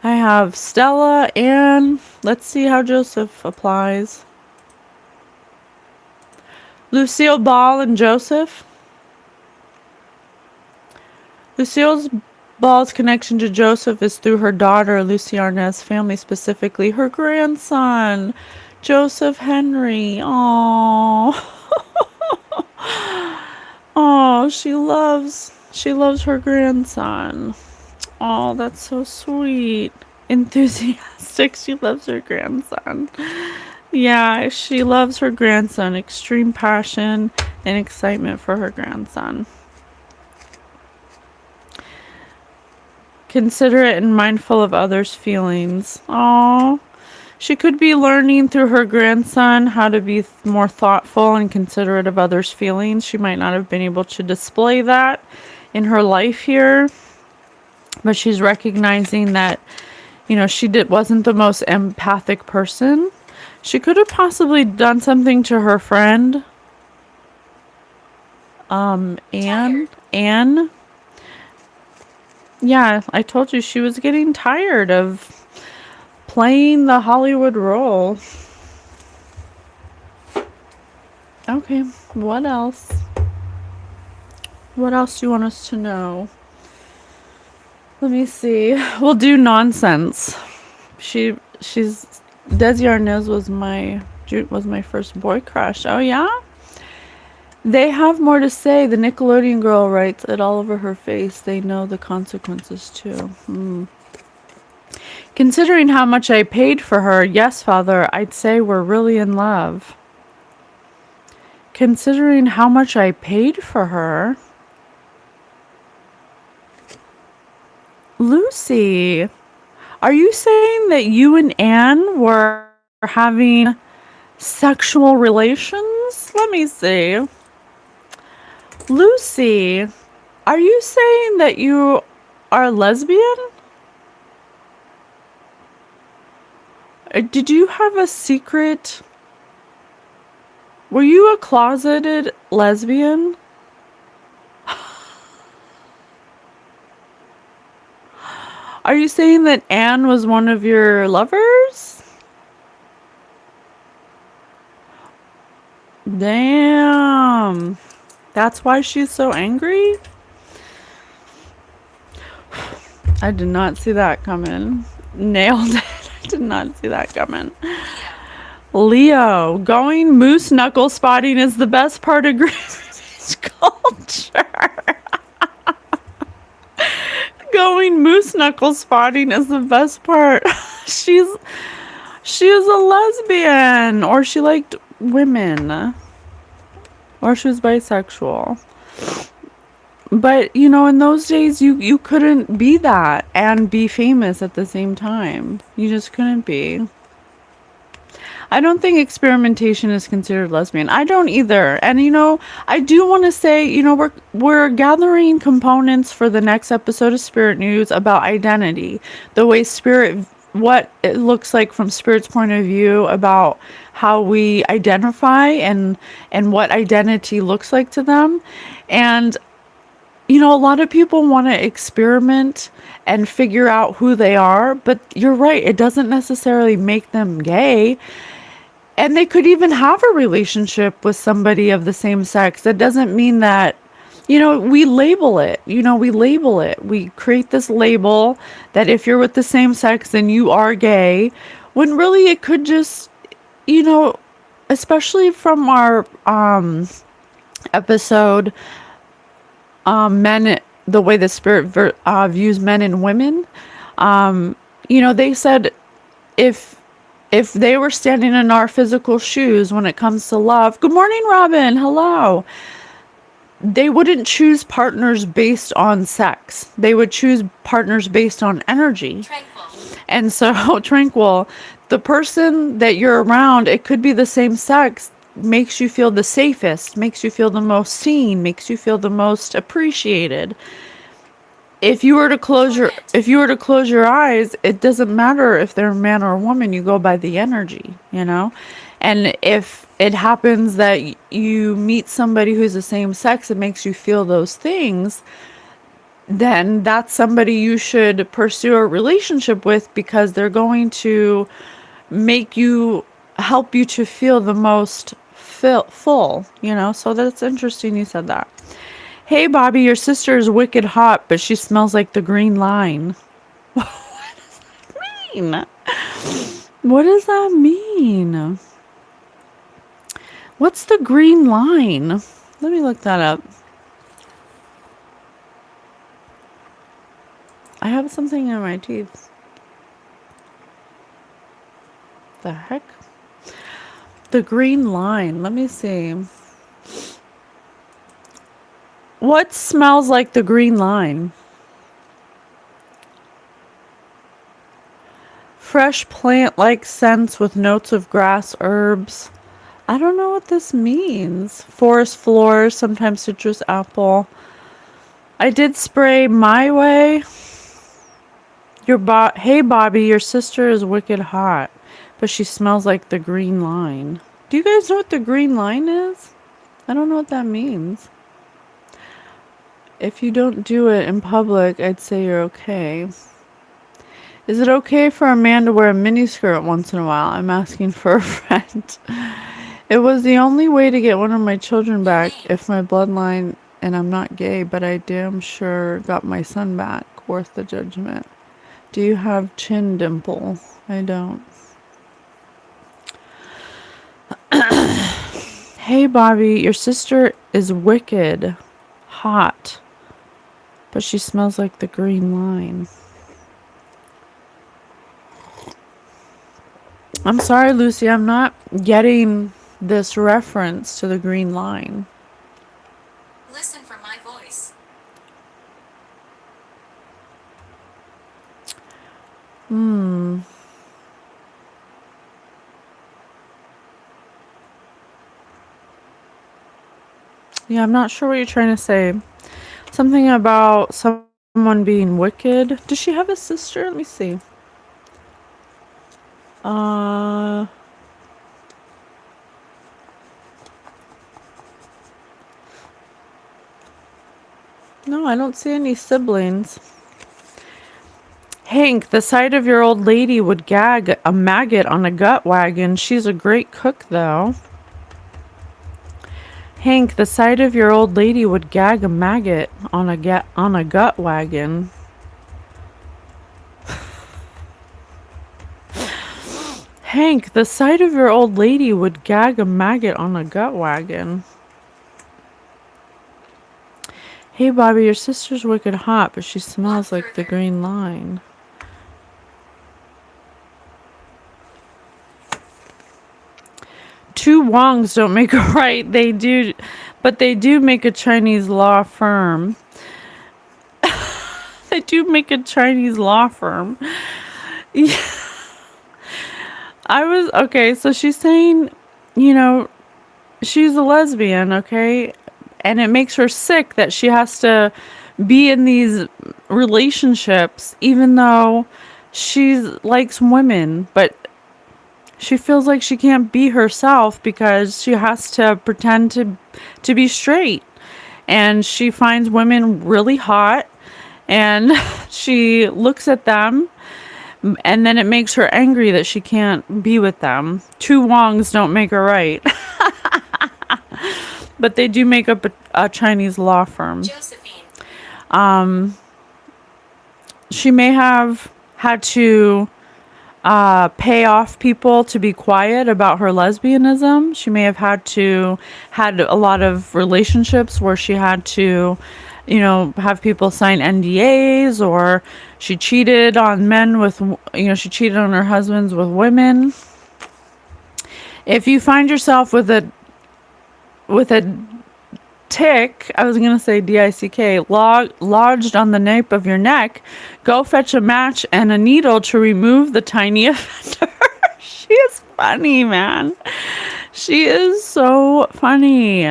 I have Stella and let's see how Joseph applies. Lucille Ball and Joseph. Lucille Ball's connection to Joseph is through her daughter, Lucy Arnaz's family, specifically her grandson, Joseph Henry. Aww. Oh, she loves her grandson. Oh, that's so sweet. Enthusiastic. She loves her grandson. Yeah, she loves her grandson. Extreme passion and excitement for her grandson. Considerate and mindful of others' feelings. Oh, she could be learning through her grandson how to be more thoughtful and considerate of others' feelings. She might not have been able to display that in her life here. But she's recognizing that, she wasn't the most empathic person. She could have possibly done something to her friend. Anne. Yeah, I told you she was getting tired of playing the Hollywood role. Okay, what else? What else do you want us to know? Let me see. We'll do nonsense. She's Desi Arnaz was my first boy crush. Oh yeah? They have more to say. The Nickelodeon girl writes it all over her face. They know the consequences too. Considering how much I paid for her, yes, Father, I'd say we're really in love. Considering how much I paid for her. Lucy, are you saying that you and Anne were having sexual relations? Let me see. Lucy, are you saying that you are lesbian? Did you have a secret? Were you a closeted lesbian? Are you saying that Anne was one of your lovers? Damn. That's why she's so angry? I did not see that coming. Nailed it. I did not see that coming. Leo, going moose knuckle spotting is the best part of Greenwich culture. Going moose knuckle spotting is the best part. She is a lesbian, or she liked women, or she was bisexual. But you know, in those days, you couldn't be that and be famous at the same time. You just couldn't be. I don't think experimentation is considered lesbian. I don't either. And you know, I do want to say, you know, we're gathering components for the next episode of Spirit News about identity, the way spirit, what it looks like from spirit's point of view about how we identify and what identity looks like to them. And you know, a lot of people want to experiment and figure out who they are, but you're right, it doesn't necessarily make them gay. And they could even have a relationship with somebody of the same sex. That doesn't mean that, you know, we label it. You know, we label it. We create this label that if you're with the same sex, then you are gay. When really it could just, you know, especially from our episode, men, the way the spirit views men and women. You know, they said if they were standing in our physical shoes when it comes to love, good morning, Robin, hello, they wouldn't choose partners based on sex. They would choose partners based on energy. Tranquil. And so, tranquil, the person that you're around, it could be the same sex, makes you feel the safest, makes you feel the most seen, makes you feel the most appreciated. If you were to close your eyes, it doesn't matter if they're a man or a woman, you go by the energy, you know? And if it happens that you meet somebody who's the same sex, it makes you feel those things, then that's somebody you should pursue a relationship with, because they're going to help you to feel the most full, you know? So that's interesting you said that. Hey, Bobby, your sister is wicked hot, but she smells like the green line. What does that mean? What does that mean? What's the green line? Let me look that up. I have something in my teeth. The heck? The green line. Let me see. What smells like the green line? Fresh plant-like scents with notes of grass, herbs. I don't know what this means. Forest floors, sometimes citrus apple. I did spray my way. Hey, Bobby, your sister is wicked hot, but she smells like the green line. Do you guys know what the green line is? I don't know what that means. If you don't do it in public, I'd say you're okay. Is it okay for a man to wear a miniskirt once in a while? I'm asking for a friend. It was the only way to get one of my children back if my bloodline, and I'm not gay, but I damn sure got my son back. Worth the judgment. Do you have chin dimple? I don't. Hey, Bobby, your sister is wicked hot, but she smells like the green line. I'm sorry, Lucy, I'm not getting this reference to the green line. Listen for my voice. Yeah, I'm not sure what you're trying to say. Something about someone being wicked. Does she have a sister? Let me see. No, I don't see any siblings. Hank, the sight of your old lady would gag a maggot on a gut wagon. She's a great cook, though. Hank, the sight of your old lady would gag a maggot on a gut wagon. Hank, the sight of your old lady would gag a maggot on a gut wagon. Hey, Bobby, your sister's wicked hot, but she smells like the green line. Two wrongs don't make a right. They do, but they do make a Chinese law firm. They do make a Chinese law firm. Yeah. Okay, so she's saying, you know, she's a lesbian, okay? And it makes her sick that she has to be in these relationships even though she likes women, but she feels like she can't be herself because she has to pretend to be straight. And she finds women really hot and she looks at them and then it makes her angry that she can't be with them. Two wrongs don't make a right. But they do make up a Chinese law firm. Josephine. She may have had to pay off people to be quiet about her lesbianism. She may have had a lot of relationships where she had to, you know, have people sign NDAs, or she cheated on men with, you know, she cheated on her husbands with women. If you find yourself with a tick, I was going to say D-I-C-K, lodged on the nape of your neck, go fetch a match and a needle to remove the tiny offender. She is funny, man. She is so funny.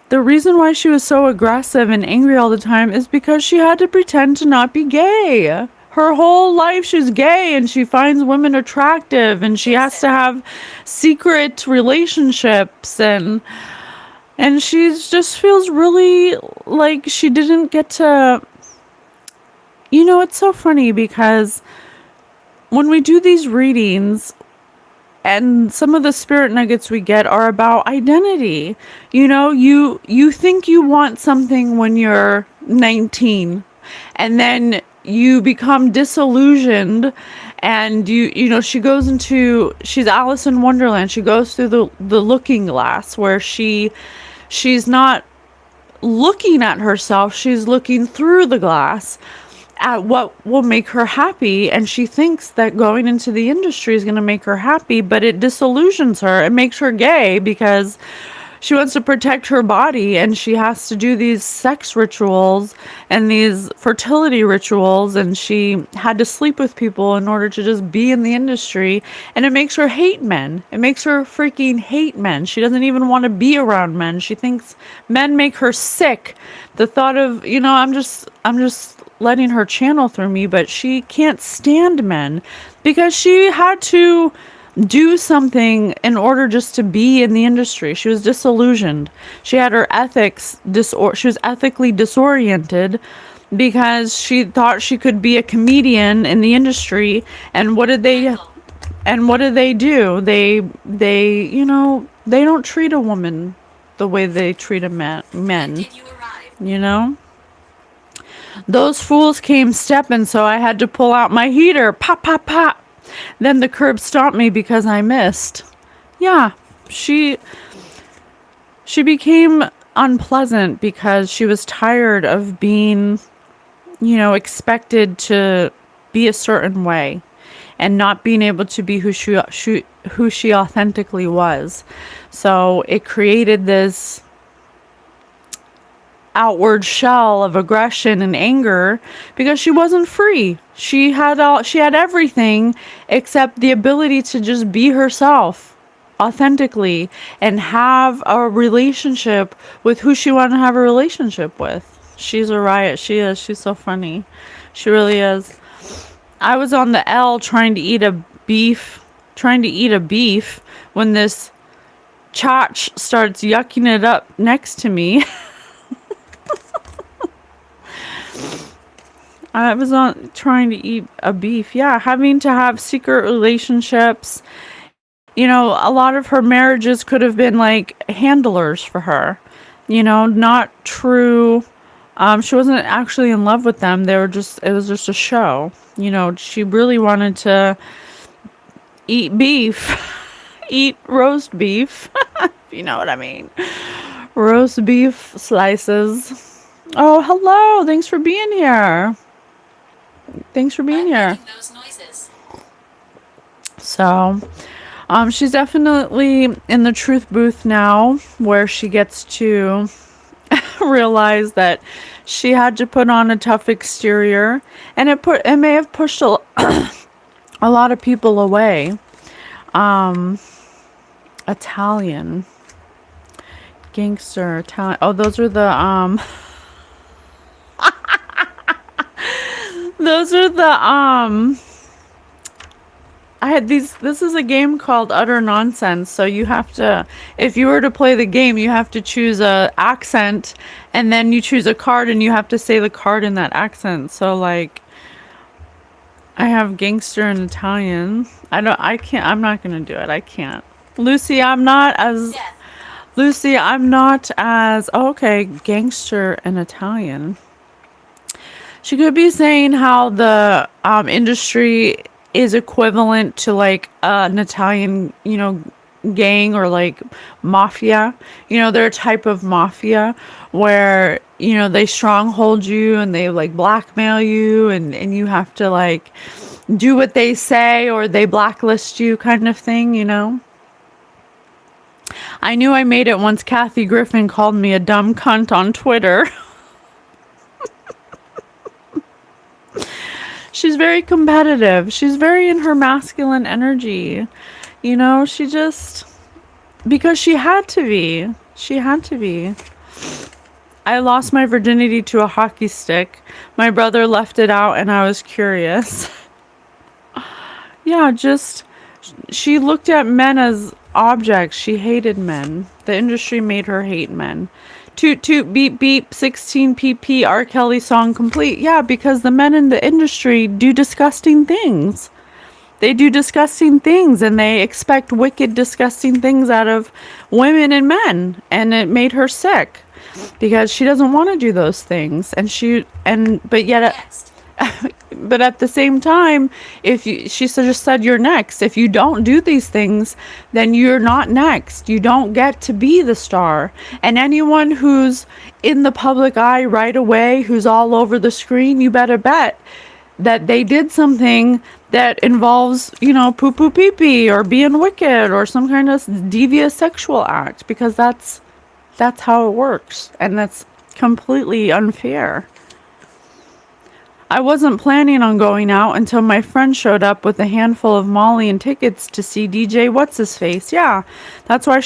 The reason why she was so aggressive and angry all the time is because she had to pretend to not be gay. Her whole life she's gay and she finds women attractive and she has to have secret relationships and she just feels really like she didn't get to, you know, it's so funny because when we do these readings and some of the spirit nuggets we get are about identity. You know, you think you want something when you're 19 and then you become disillusioned and she's Alice in Wonderland. She goes through the looking glass where she's not looking at herself, she's looking through the glass at what will make her happy, and she thinks that going into the industry is going to make her happy, but it disillusions her. It makes her gay because she wants to protect her body and she has to do these sex rituals and these fertility rituals, and she had to sleep with people in order to just be in the industry, and it makes her hate men. It makes her freaking hate men. She doesn't even want to be around men. She thinks men make her sick. The thought of, you know, I'm just letting her channel through me, but she can't stand men because she had to do something in order just to be in the industry. She was disillusioned. She had her she was ethically disoriented because she thought she could be a comedian in the industry. And what did they do? They, you know, they don't treat a woman the way they treat a men, Did you arrive? you know? Those fools came stepping, so I had to pull out my heater. Pop, pop, pop. Then the curb stopped me because I missed. Yeah, she became unpleasant because she was tired of being, you know, expected to be a certain way and not being able to be who she authentically was. So it created this outward shell of aggression and anger because she wasn't free. She had everything except the ability to just be herself authentically and have a relationship with who she wanted to have a relationship with. She's a riot. She is. She's so funny. She really is. I was on the L trying to eat a beef when this chotch starts yucking it up next to me. I was on trying to eat a beef. Yeah, having to have secret relationships you know, a lot of her marriages could have been like handlers for her, you know, not true. She wasn't actually in love with them. They were just, it was just a show. You know, she really wanted to eat beef, eat roast beef, if you know what I mean. Roast beef slices. Oh, hello. Thanks for being here. Thanks for being I'm here. making those noises. So, she's definitely in the truth booth now, where she gets to realize that she had to put on a tough exterior, and it may have pushed a lot of people away. Italian gangster Italian. Oh, those are the those are the I had these. This is a game called Utter Nonsense. So you have to, if you were to play the game, you have to choose a accent, and then you choose a card, and you have to say the card in that accent. So like, I have gangster and Italian. I can't. I'm not gonna do it. I can't. Lucy, I'm not as. Death. Lucy, I'm not as. Oh, okay, gangster and Italian. She could be saying how the industry is equivalent to like an Italian, you know, gang or like mafia. You know, they're a type of mafia where, you know, they stronghold you and they like blackmail you, and you have to like do what they say or they blacklist you kind of thing, you know. I knew I made it once Kathy Griffin called me a dumb cunt on Twitter. She's very competitive. She's very in her masculine energy. You know, she just, because she had to be. She had to be. I lost my virginity to a hockey stick. My brother left it out and I was curious. Yeah, just, she looked at men as objects. She hated men. The industry made her hate men. Toot toot beep beep 16 pp R. Kelly song complete. Yeah, because the men in the industry do disgusting things. They do disgusting things and they expect wicked, disgusting things out of women and men. And it made her sick because she doesn't want to do those things. But yet, Next. but at the same time, if you, just said you're next. If you don't do these things, then you're not next. You don't get to be the star. And anyone who's in the public eye right away, who's all over the screen, you better bet that they did something that involves, you know, poo poo pee pee or being wicked or some kind of devious sexual act, because that's how it works, and that's completely unfair. I wasn't planning on going out until my friend showed up with a handful of Molly and tickets to see DJ What's-His-Face. Yeah, that's why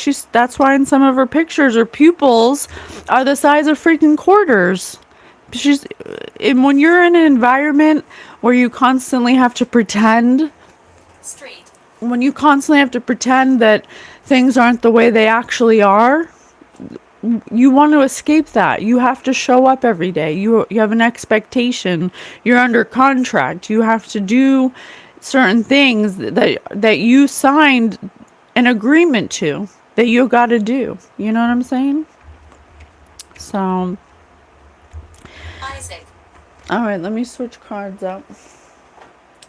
in some of her pictures her pupils are the size of freaking quarters. When you're in an environment where you constantly have to pretend, Street. when you constantly have to pretend that things aren't the way they actually are, you want to escape that. You have to show up every day. You have an expectation. You're under contract. You have to do certain things that you signed an agreement to, that you got to do. You know what I'm saying? So, Isaac. all right, let me switch cards up.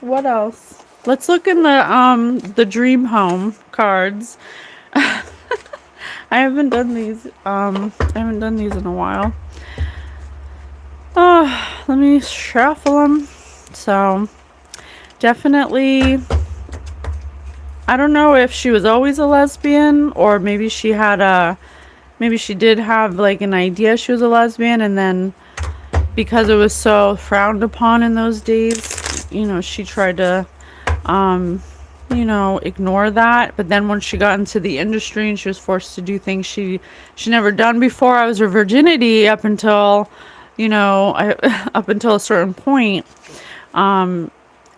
What else? Let's look in the dream home cards. I haven't done these in a while. Oh, let me shuffle them. So, definitely, I don't know if she was always a lesbian, or maybe she did have like an idea she was a lesbian, and then because it was so frowned upon in those days, you know, she tried to you know, ignore that. But then when she got into the industry and she was forced to do things she never done before, I was her virginity up until, you know, up until a certain point. And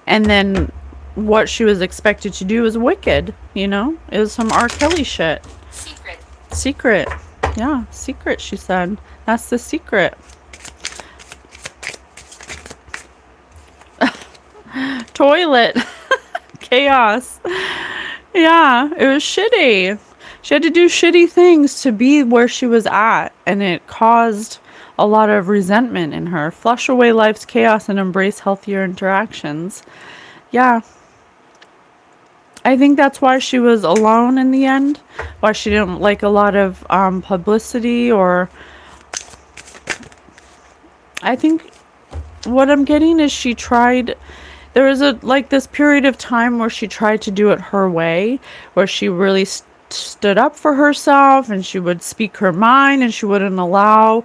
then what she was expected to do was wicked, you know? It was some R. Kelly shit. Secret. Yeah, secret, she said. That's the secret. Toilet. Chaos. Yeah, it was shitty. She had to do shitty things to be where she was at, and it caused a lot of resentment in her. Flush away life's chaos and embrace healthier interactions. Yeah, I think that's why she was alone in the end, why she didn't like a lot of publicity, or I think what I'm getting is she tried. There was a like this period of time where she tried to do it her way, where she really stood up for herself and she would speak her mind, and she wouldn't allow,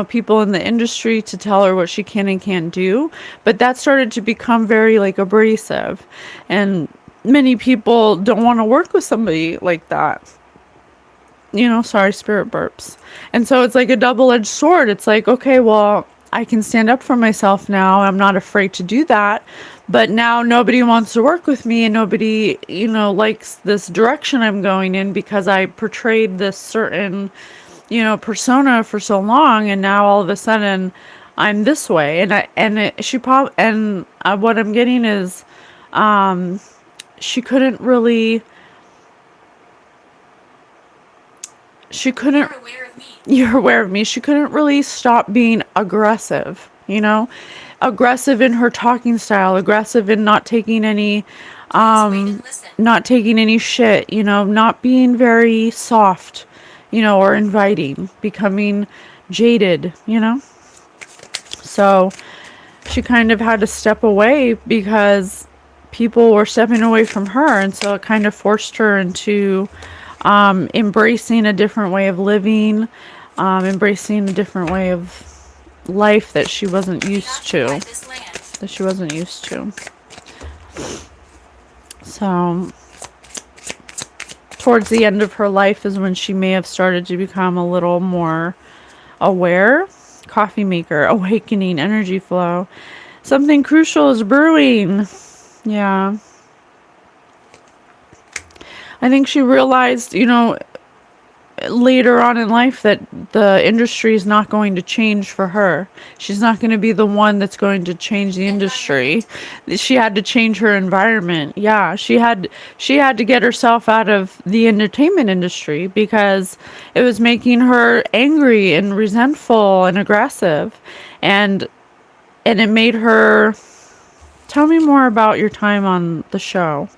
people in the industry to tell her what she can and can't do. But that started to become very like abrasive, and many people don't want to work with somebody like that. Sorry, spirit burps. And so it's like a double-edged sword. It's like, okay, well, I can stand up for myself now. I'm not afraid to do that. But now nobody wants to work with me, and nobody, likes this direction I'm going in, because I portrayed this certain, persona for so long, and now all of a sudden I'm this way. And she probably, and what I'm getting is, she couldn't really, she couldn't You're aware of me. you're aware of me. She couldn't really stop being aggressive, aggressive in her talking style, aggressive in not taking any, Please wait and listen. not taking any shit, not being very soft, or inviting, becoming jaded. So she kind of had to step away because people were stepping away from her. And so it kind of forced her into embracing a different way of living, embracing a different way of life that she wasn't We used to. occupy this land. That she wasn't used to. So, towards the end of her life is when she may have started to become a little more aware. Coffee maker, awakening, energy flow. Something crucial is brewing. Yeah. I think she realized, later on in life that the industry is not going to change for her. She's not going to be the one that's going to change the industry. She had to change her environment. Yeah, she had to get herself out of the entertainment industry because it was making her angry and resentful and aggressive. And it made her. Tell me more about your time on the show.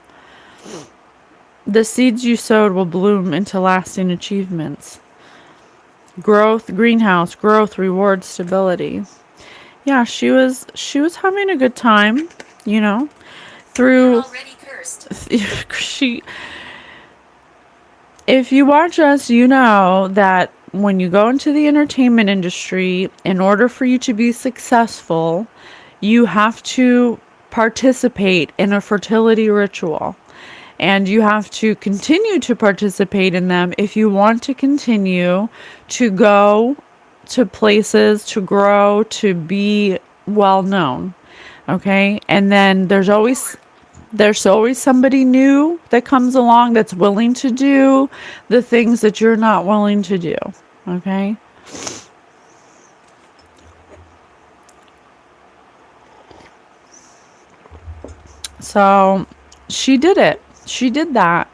The seeds you sowed will bloom into lasting achievements. Growth, greenhouse, growth, reward, stability. Yeah, she was having a good time, You're through already cursed. she if you watch us, you know that when you go into the entertainment industry, in order for you to be successful, you have to participate in a fertility ritual. And you have to continue to participate in them if you want to continue to go to places, to grow, to be well known. Okay? And then there's always somebody new that comes along that's willing to do the things that you're not willing to do. Okay? So she did it. She did that.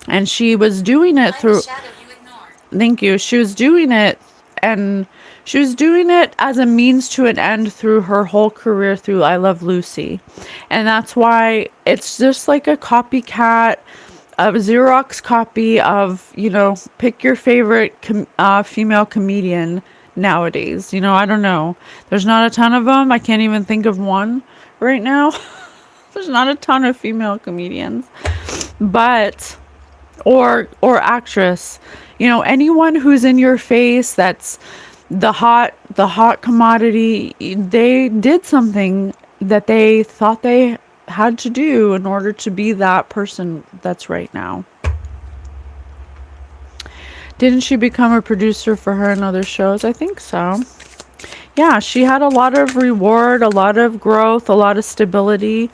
And she was doing it I'm through. a shadow you ignore. Thank you. She was doing it, and she was doing it as a means to an end through her whole career through I Love Lucy. And that's why it's just like a copycat, a Xerox copy of, pick your favorite female comedian nowadays. I don't know. There's not a ton of them. I can't even think of one right now. There's not a ton of female comedians. But or actress, anyone who's in your face, that's the hot commodity. They did something that they thought they had to do in order to be that person that's right now. Didn't she become a producer for her and other shows? I think so. Yeah, she had a lot of reward, a lot of growth, a lot of stability.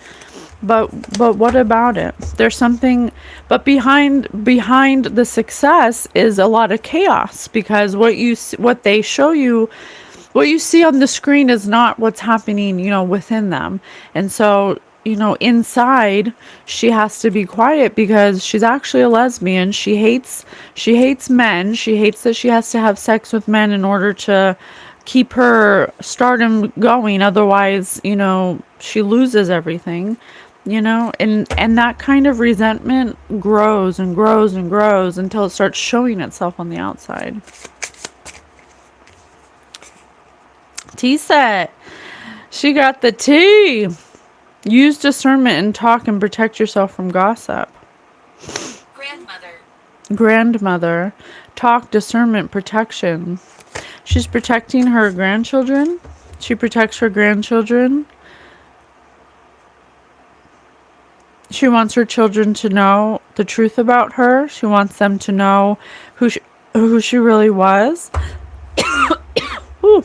But what about it? There's something, but behind the success is a lot of chaos, because what they show you, what you see on the screen is not what's happening, within them. And so inside she has to be quiet because she's actually a lesbian. She hates men. She hates that she has to have sex with men in order to keep her stardom going. Otherwise, she loses everything. And that kind of resentment grows and grows and grows until it starts showing itself on the outside. Tea set. She got the tea. Use discernment and talk and protect yourself from gossip. Grandmother. Talk, discernment, protection. She's protecting her grandchildren. She protects her grandchildren. She wants her children to know the truth about her. She wants them to know who she really was. Ooh.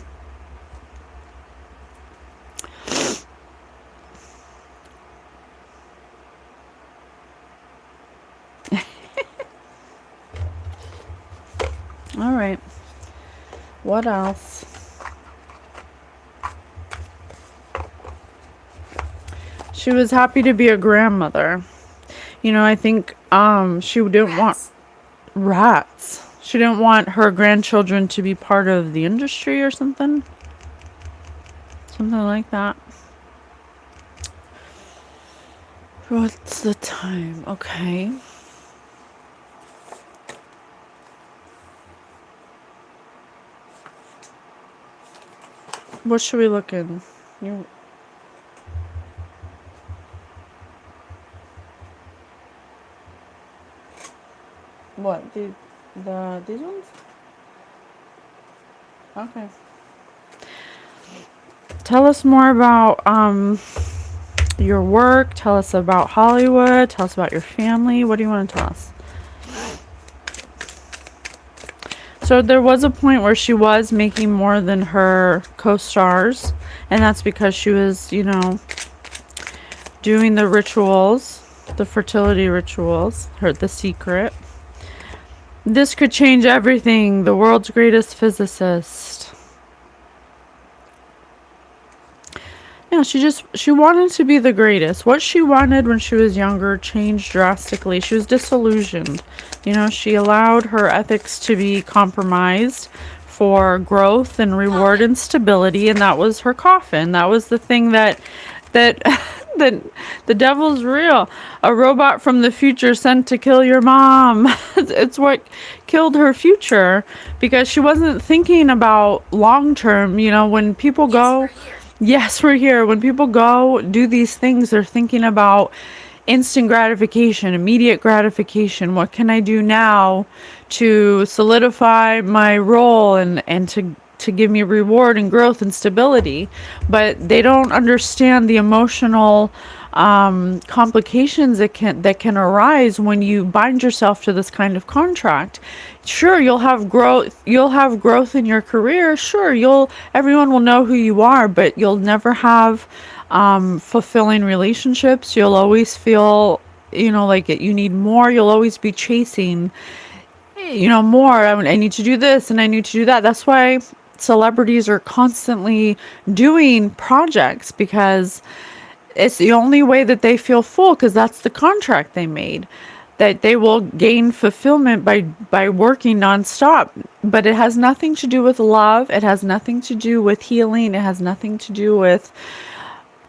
All right. What else? She was happy to be a grandmother. I think she didn't want rats. She didn't want her grandchildren to be part of the industry or something. Something like that. What's the time? Okay. What should we look in? What? These ones? Okay. Tell us more about your work. Tell us about Hollywood. Tell us about your family. What do you want to tell us? So there was a point where she was making more than her co-stars, and that's because she was, doing the rituals, the fertility rituals, the secret. This could change everything. The world's greatest physicist. Yeah, she wanted to be the greatest. What she wanted when she was younger changed drastically. She was disillusioned. She allowed her ethics to be compromised for growth and reward and stability, and that was her coffin. That was the thing that the devil's real. A robot from the future sent to kill your mom. It's what killed her future, because she wasn't thinking about long term. When people go, yes, we're here. When people go do these things, they're thinking about instant gratification, immediate gratification. What can I do now to solidify my role and to give me reward and growth and stability? But they don't understand the emotional complications that can arise when you bind yourself to this kind of contract. Sure, you'll have growth in your career. Sure, everyone will know who you are, but you'll never have fulfilling relationships. You'll always feel like you need more. You'll always be chasing more. I need to do this and I need to do that. That's why celebrities are constantly doing projects, because it's the only way that they feel full, because that's the contract they made, that they will gain fulfillment by working nonstop. But it has nothing to do with love. It has nothing to do with healing. It has nothing to do with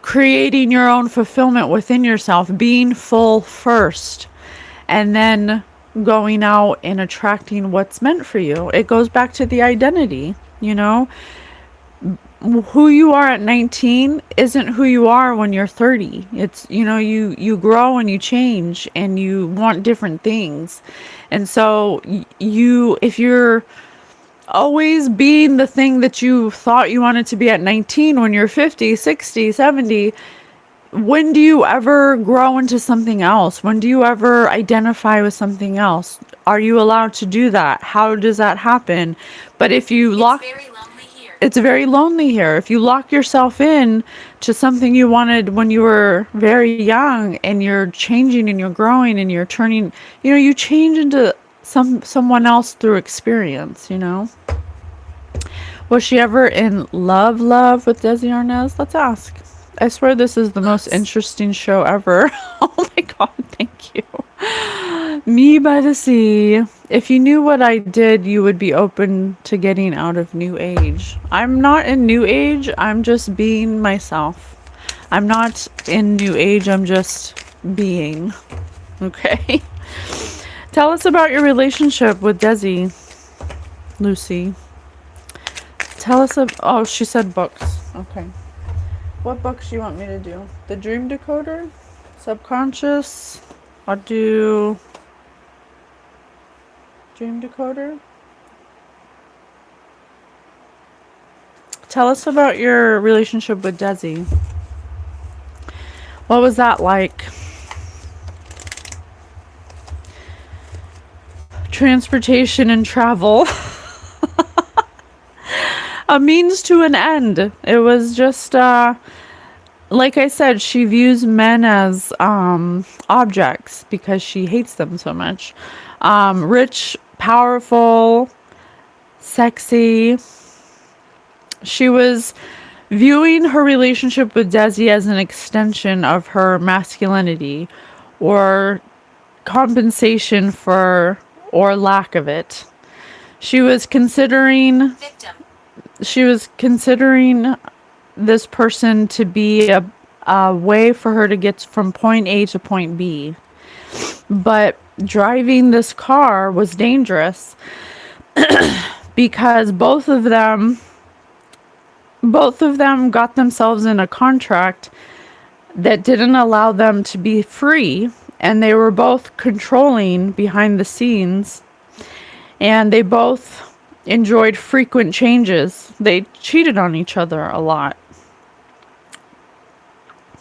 creating your own fulfillment within yourself, being full first, and then going out and attracting what's meant for you. It goes back to the identity. Who you are at 19 isn't who you are when you're 30. It's, you grow and you change and you want different things. And so if you're always being the thing that you thought you wanted to be at 19, when you're 50, 60, 70, when do you ever grow into something else? When do you ever identify with something else? Are you allowed to do that? How does that happen? But if you it's very lonely here. If you lock yourself in to something you wanted when you were very young, and you're changing and you're growing and you're turning, you change into someone else through experience. Was she ever in love with Desi Arnaz? Let's ask. I swear this is the most Books. interesting show ever. Oh my god, thank you. Me by the sea. If you knew what I did, you would be open to getting out of New Age. I'm not in New Age, I'm just being myself. I'm not in New Age, I'm just being. Okay? Tell us about your relationship with Desi, Lucy. Tell us oh, she said books. Okay. What books do you want me to do? The Dream Decoder? Subconscious? I'll do Dream Decoder. Tell us about your relationship with Desi. What was that like? Transportation and travel. A means to an end. It was just, like I said, she views men as objects because she hates them so much. Rich, powerful, sexy. She was viewing her relationship with Desi as an extension of her masculinity or compensation for or lack of it. She was considering Victim. this person to be a way for her to get from point A to point B. But driving this car was dangerous because both of them got themselves in a contract that didn't allow them to be free, and they were both controlling behind the scenes, and they both enjoyed frequent changes. They cheated on each other a lot.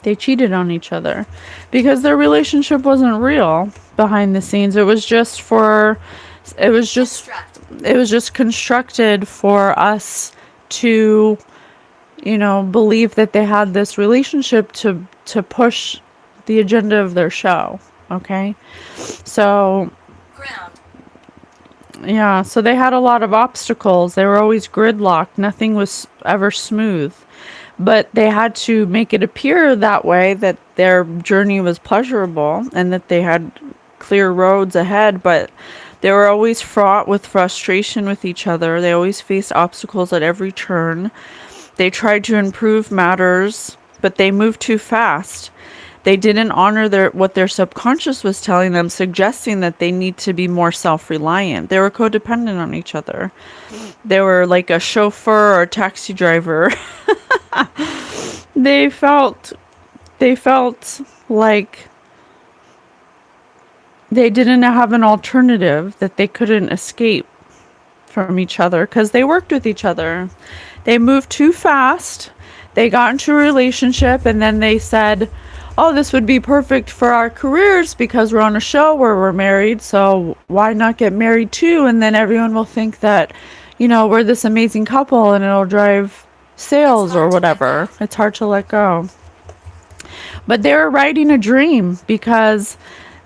They cheated on each other because their relationship wasn't real behind the scenes. It was just constructed for us to, believe that they had this relationship to push the agenda of their show. Okay? So Ground. yeah, so they had a lot of obstacles. They were always gridlocked. Nothing was ever smooth. But they had to make it appear that way, that their journey was pleasurable and that they had clear roads ahead. But they were always fraught with frustration with each other. They always faced obstacles at every turn. They tried to improve matters, but they moved too fast. They didn't honor what their subconscious was telling them, suggesting that they need to be more self-reliant. They were codependent on each other. They were like a chauffeur or a taxi driver. They felt like they didn't have an alternative, that they couldn't escape from each other because they worked with each other. They moved too fast. They got into a relationship and then they said, oh, this would be perfect for our careers because we're on a show where we're married, so why not get married too? And then everyone will think that, we're this amazing couple and it'll drive sales or whatever. It's hard to let go. But they were writing a dream because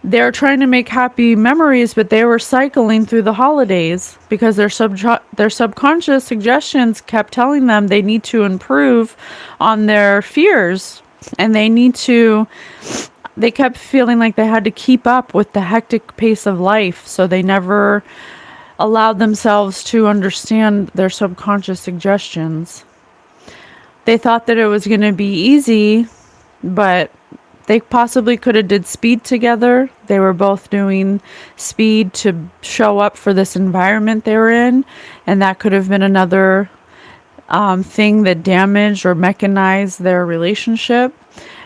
they're trying to make happy memories, but they were cycling through the holidays because their subconscious suggestions kept telling them they need to improve on their fears. And they kept feeling like they had to keep up with the hectic pace of life. So they never allowed themselves to understand their subconscious suggestions. They thought that it was going to be easy, but they possibly could have did speed together. They were both doing speed to show up for this environment they were in. And that could have been another thing that damaged or mechanized their relationship.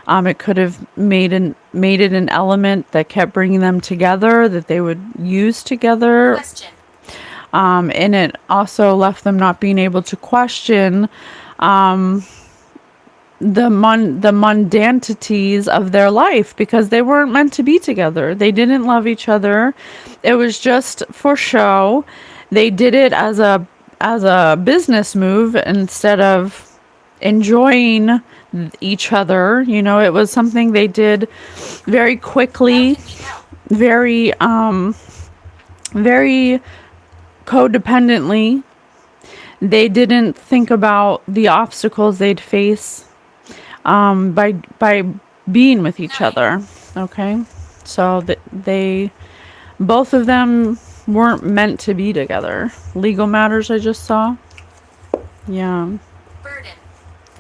It could have made it an element that kept bringing them together, that they would use together. Question. And it also left them not being able to question the mundanities of their life because they weren't meant to be together. They didn't love each other. It was just for show. They did it as a business move instead of enjoying each other. It was something they did very quickly, very codependently. They didn't think about the obstacles they'd face. by being with each 9, other. Okay, so that they both of them weren't meant to be together. Legal matters I just saw. Yeah. burden,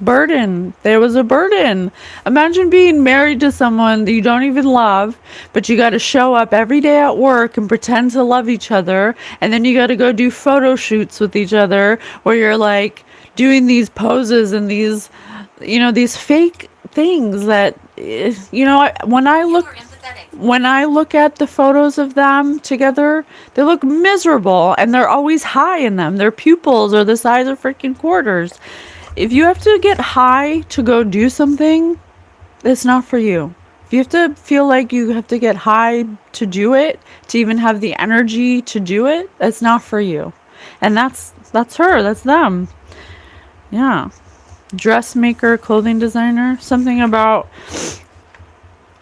Burden. There was a burden. Imagine being married to someone that you don't even love, but you got to show up every day at work and pretend to love each other, and then you got to go do photo shoots with each other where you're like doing these poses and these, these fake things that, when I you look are empathetic, when I look at the photos of them together, they look miserable and they're always high in them. Their pupils are the size of freaking quarters. If you have to get high to go do something, it's not for you. If you have to feel like you have to get high to do it, to even have the energy to do it, that's not for you. And that's her, that's them. Yeah. Dressmaker, clothing designer, something about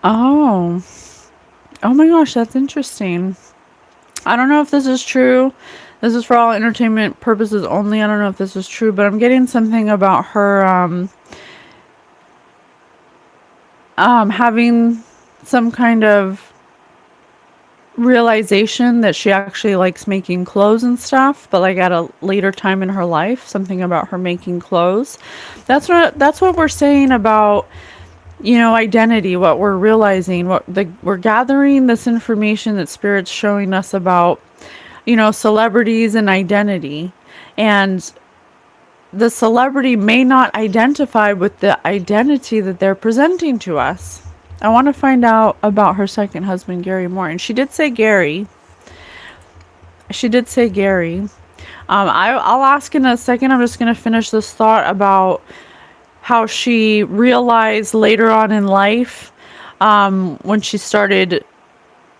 oh. Oh my gosh, that's interesting. I don't know if this is true. This is for all entertainment purposes only. I don't know if this is true, but I'm getting something about her having some kind of realization that she actually likes making clothes and stuff, but like at a later time in her life, something about her making clothes. That's what we're saying about identity, what we're realizing, we're gathering this information that Spirit's showing us about, celebrities and identity. And the celebrity may not identify with the identity that they're presenting to us. I want to find out about her second husband, Gary Moore. And she did say Gary. I'll ask in a second. I'm just going to finish this thought about how she realized later on in life, when she started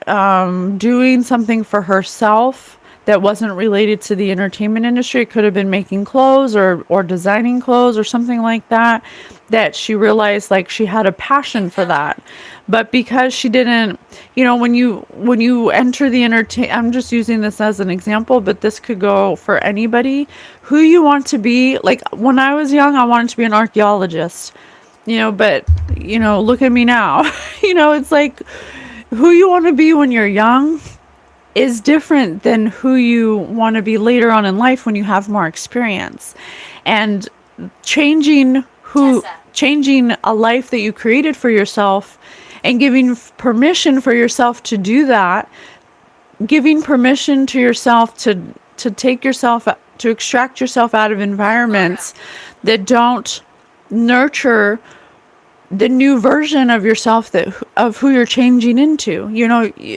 doing something for herself that wasn't related to the entertainment industry. It could have been making clothes or designing clothes or something like that, that she realized like she had a passion for that. But because she didn't, when you enter the I'm just using this as an example, but this could go for anybody. Who you want to be, like when I was young, I wanted to be an archaeologist, but look at me now. It's like who you want to be when you're young is different than who you want to be later on in life when you have more experience. And changing a life that you created for yourself and giving permission for yourself to do that, giving permission to yourself to take yourself, to extract yourself out of environments that don't nurture the new version of yourself, of who you're changing into.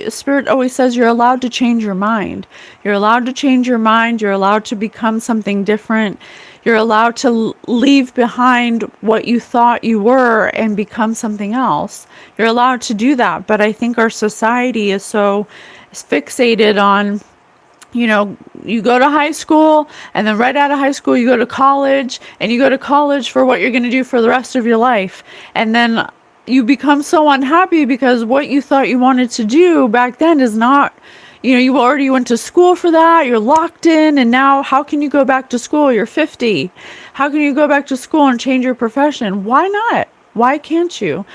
Spirit always says you're allowed to change your mind. You're allowed to change your mind. You're allowed to become something different. You're allowed to leave behind what you thought you were and become something else. You're allowed to do that. But I think our society is so fixated on, you go to high school, and then right out of high school, you go to college, and you go to college for what you're going to do for the rest of your life. And then you become so unhappy because what you thought you wanted to do back then is not, you already went to school for that. You're locked in. And now how can you go back to school? You're 50. How can you go back to school and change your profession? Why not? Why can't you?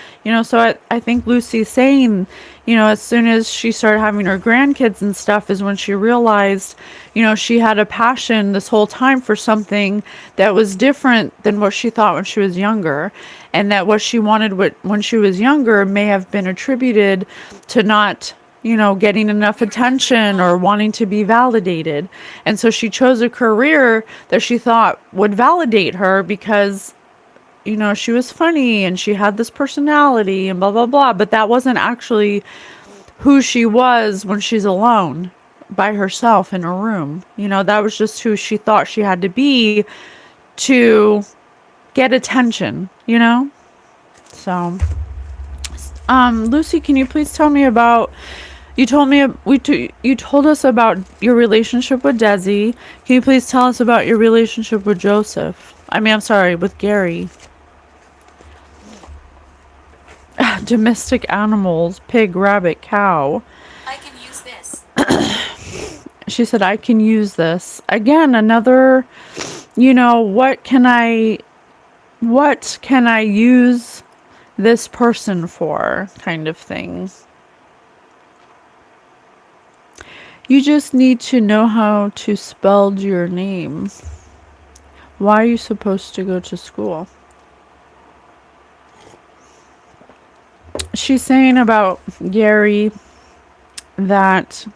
So I think Lucy's saying, as soon as she started having her grandkids and stuff is when she realized, she had a passion this whole time for something that was different than what she thought when she was younger. And that what she wanted when she was younger may have been attributed to not, getting enough attention or wanting to be validated. And so she chose a career that she thought would validate her because she was funny and she had this personality and blah, blah, blah. But that wasn't actually who she was when she's alone by herself in a room. That was just who she thought she had to be to get attention, So, Lucy, can you please tell me about, you told us about your relationship with Desi. Can you please tell us about your relationship with Joseph? I'm sorry, with Gary. Domestic animals, pig, rabbit, cow. I can use this. She said, I can use this. Again, another, what can I what can I use this person for, kind of thing. You just need to know how to spell your name. Why are you supposed to go to school? She's saying about Gary that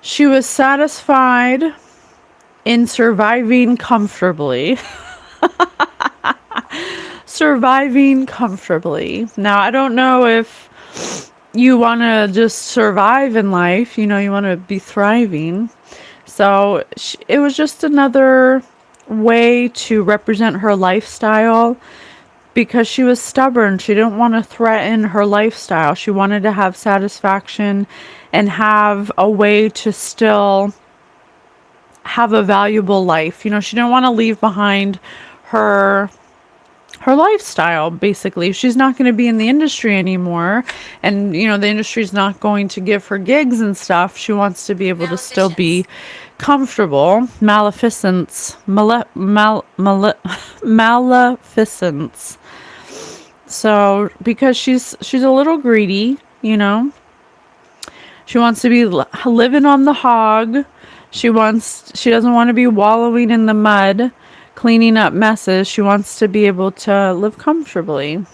she was satisfied in surviving comfortably. Surviving comfortably. Now, I don't know if you want to just survive in life, you want to be thriving. So it was just another way to represent her lifestyle, because she was stubborn. She didn't want to threaten her lifestyle. She wanted to have satisfaction and have a way to still have a valuable life. She didn't want to leave behind her lifestyle. Basically, she's not going to be in the industry anymore, and the industry's not going to give her gigs and stuff. She wants to be able to still be comfortable. Maleficence. So because she's a little greedy, she wants to be living on the hog. She doesn't want to be wallowing in the mud, cleaning up messes. She wants to be able to live comfortably.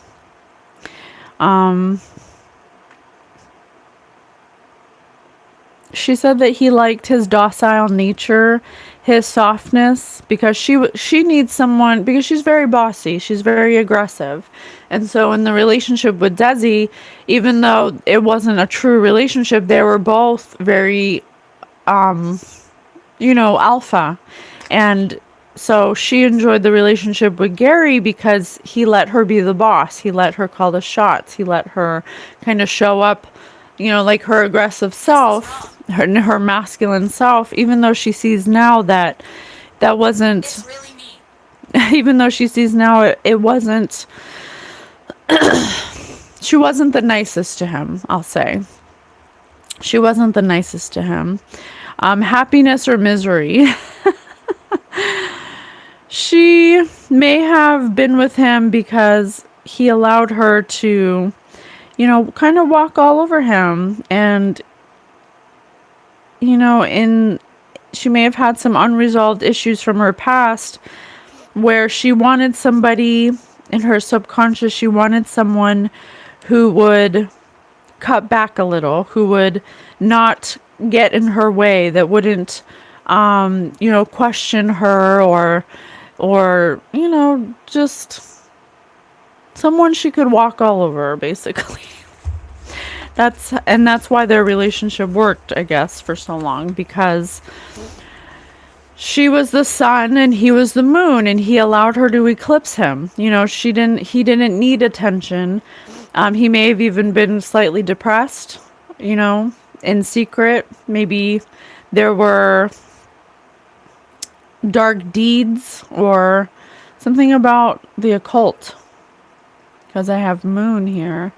She said that he liked his docile nature, his softness, because she needs someone, because she's very bossy, she's very aggressive. And so in the relationship with Desi, even though it wasn't a true relationship, they were both very alpha. And so she enjoyed the relationship with Gary because he let her be the boss. He let her call the shots. He let her kind of show up, like her aggressive self, her masculine self, even though she sees now that wasn't, It's really me. even though she sees now it wasn't, she wasn't the nicest to him, I'll say. She wasn't the nicest to him. Happiness or misery. She may have been with him because he allowed her to, kind of walk all over him. And, she may have had some unresolved issues from her past where she wanted somebody in her subconscious. She wanted someone who would cut back a little, who would not get in her way, that wouldn't, question her or just someone she could walk all over, basically. That's why their relationship worked, I guess, for so long, because she was the sun and he was the moon, and he allowed her to eclipse him. He didn't need attention. He may have even been slightly depressed, in secret. Maybe there were dark deeds or something about the occult, because I have moon here.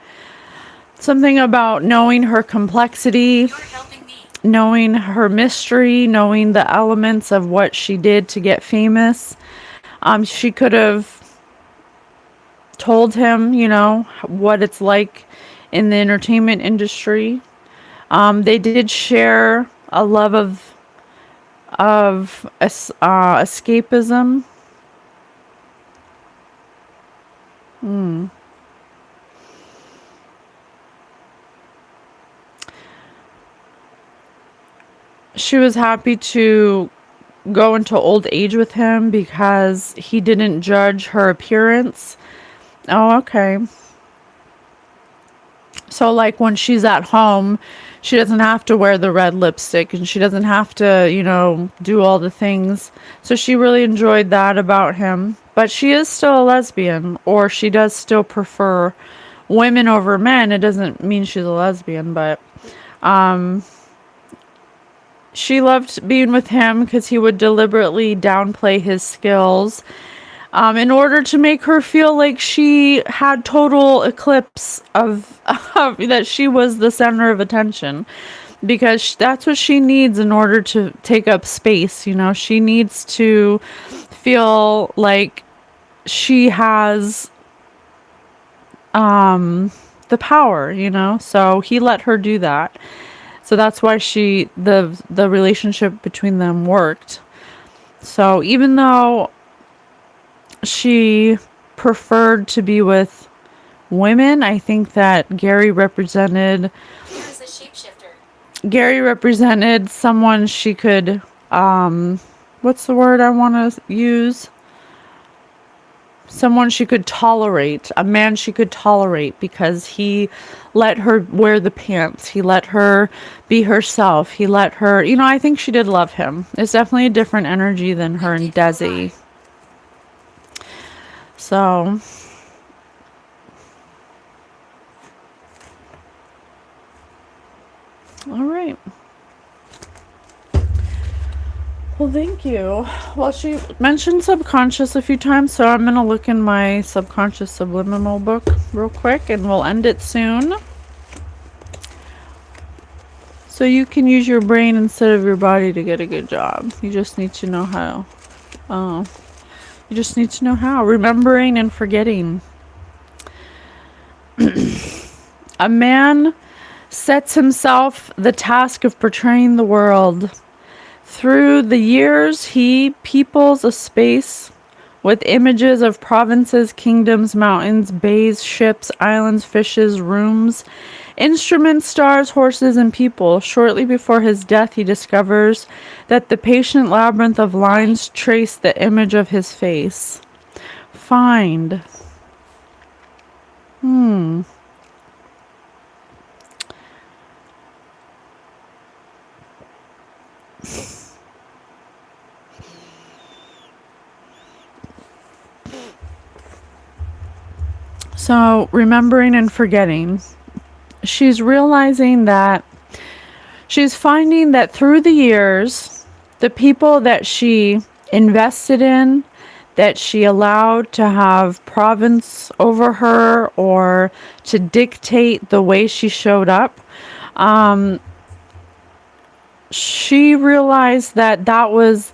Something about knowing her complexity, You're helping me. knowing her mystery, knowing the elements of what she did to get famous. She could have told him, what it's like in the entertainment industry. They did share a love of escapism. She was happy to go into old age with him because he didn't judge her appearance. Oh, okay. So like when she's at home, she doesn't have to wear the red lipstick, and she doesn't have to, do all the things. So she really enjoyed that about him. But she is still a lesbian, or she does still prefer women over men. It doesn't mean she's a lesbian, but she loved being with him because he would deliberately downplay his skills in order to make her feel like she had total eclipse of that she was the center of attention, because that's what she needs in order to take up space. She needs to feel like she has the power, you know? So he let her do that. So that's why the relationship between them worked. So even though she preferred to be with women, I think that Gary represented Here's a shapeshifter. someone she could what's the word I want to use? Someone she could tolerate, a man she could tolerate, because he let her wear the pants. He let her be herself. He let her, I think she did love him. It's definitely a different energy than her and Desi. So, all right. Well, thank you. Well, she mentioned subconscious a few times, so I'm going to look in my subconscious subliminal book real quick, and we'll end it soon. So you can use your brain instead of your body to get a good job. You just need to know how. You just need to know how. Remembering and forgetting. A man sets himself the task of portraying the world. Through the years, he peoples a space with images of provinces, kingdoms, mountains, bays, ships, islands, fishes, rooms, instruments, stars, horses, and people. Shortly before his death, he discovers that the patient labyrinth of lines trace the image of his face. Find. So, remembering and forgetting. She's realizing that she's finding that through the years, the people that she invested in, that she allowed to have province over her or to dictate the way she showed up, she realized that that was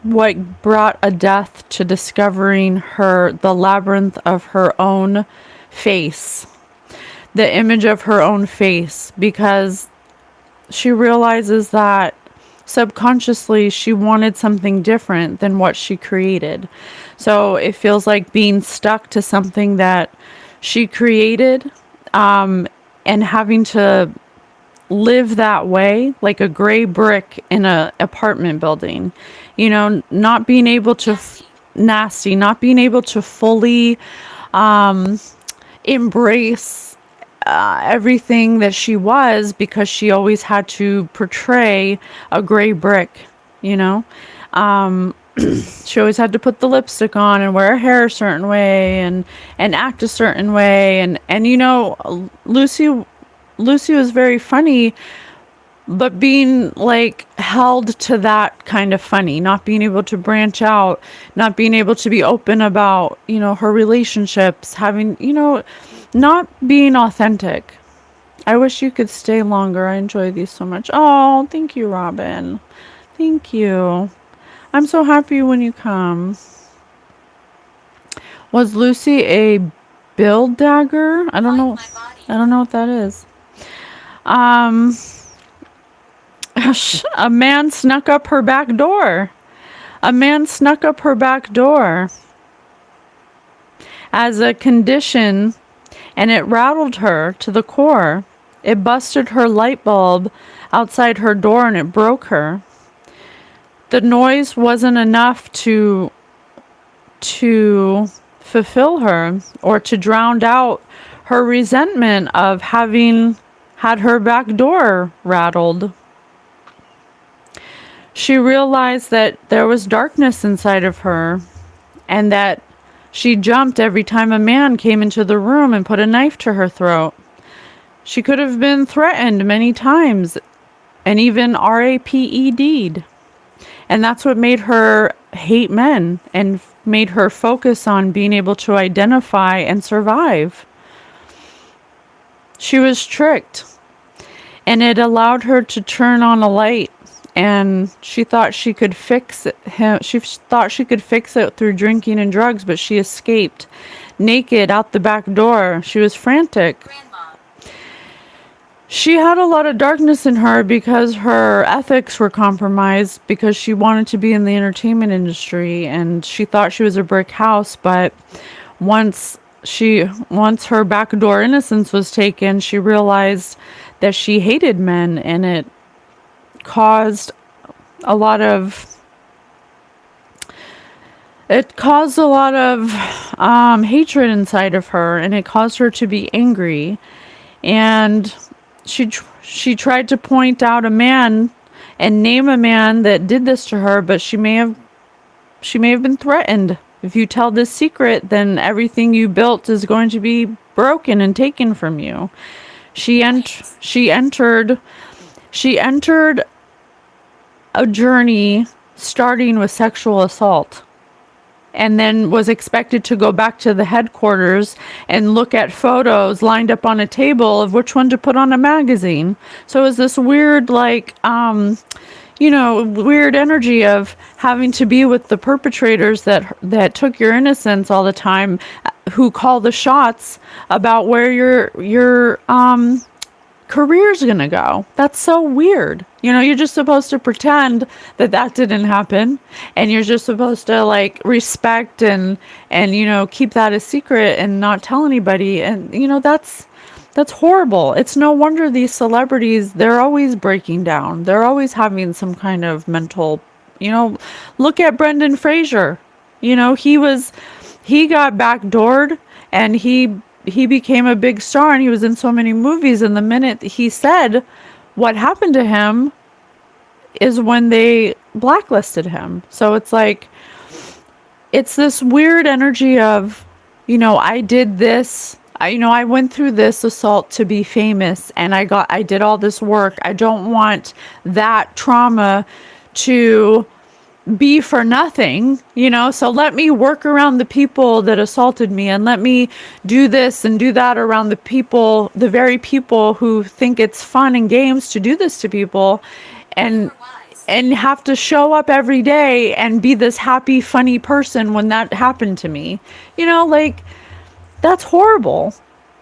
what brought a death to discovering the labyrinth of her own face, the image of her own face, because she realizes that subconsciously she wanted something different than what she created. So it feels like being stuck to something that she created, and having to live that way, like a gray brick in a apartment building, not being able to nasty, not being able to fully embrace everything that she was, because she always had to portray a gray brick. She always had to put the lipstick on and wear her hair a certain way and act a certain way, and Lucy was very funny, but being like held to that kind of funny, not being able to branch out, not being able to be open about, her relationships, having, not being authentic. I wish you could stay longer. I enjoy these so much. Oh, thank you, Robin. Thank you. I'm so happy when you come. Was Lucy a build dagger? I don't know. I don't know what that is. A man snuck up her back door. A man snuck up her back door as a condition, and it rattled her to the core. It busted her light bulb outside her door, and it broke her. The noise wasn't enough to fulfill her or to drown out her resentment of having had her back door rattled. She realized that there was darkness inside of her, and that she jumped every time a man came into the room and put a knife to her throat. She could have been threatened many times, and even raped. And that's what made her hate men and made her focus on being able to identify and survive. She was tricked, and it allowed her to turn on a light and she thought she could fix him. She thought she could fix it through drinking and drugs, but she escaped naked out the back door. She was frantic. Grandma. She had a lot of darkness in her because her ethics were compromised, because she wanted to be in the entertainment industry and she thought she was a brick house. But once her backdoor innocence was taken, she realized that she hated men, and it caused a lot of hatred inside of her, and it caused her to be angry. And she tried to point out a man and name a man that did this to her, but she may have been threatened. If you tell this secret, then everything you built is going to be broken and taken from you. She entered a journey starting with sexual assault, and then was expected to go back to the headquarters and look at photos lined up on a table of which one to put on a magazine. So it was this weird, weird energy of having to be with the perpetrators that took your innocence all the time, who call the shots about where your career's gonna go. That's so weird. You're just supposed to pretend that didn't happen, and you're just supposed to respect and keep that a secret and not tell anybody. And that's horrible. It's no wonder these celebrities, they're always breaking down. They're always having some kind of mental, look at Brendan Fraser. He got backdoored, and he became a big star, and he was in so many movies. And the minute he said what happened to him is when they blacklisted him. So it's this weird energy of, I did this. I went through this assault to be famous, and I did all this work. I don't want that trauma to be for nothing, so let me work around the people that assaulted me, and let me do this and do that around the very people who think it's fun and games to do this to people, and have to show up every day and be this happy, funny person when that happened to me. That's horrible.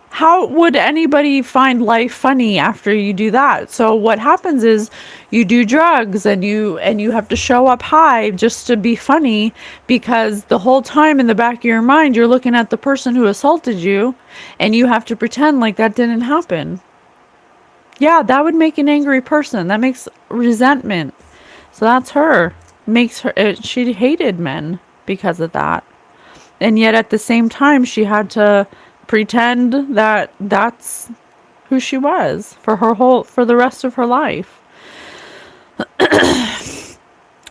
How would anybody find life funny after you do that? So what happens is you do drugs, and you have to show up high just to be funny, because the whole time in the back of your mind you're looking at the person who assaulted you, and you have to pretend like that didn't happen. Yeah, that would make an angry person. That makes resentment. So that's her. She hated men because of that. And yet at the same time she had to pretend that that's who she was for the rest of her life.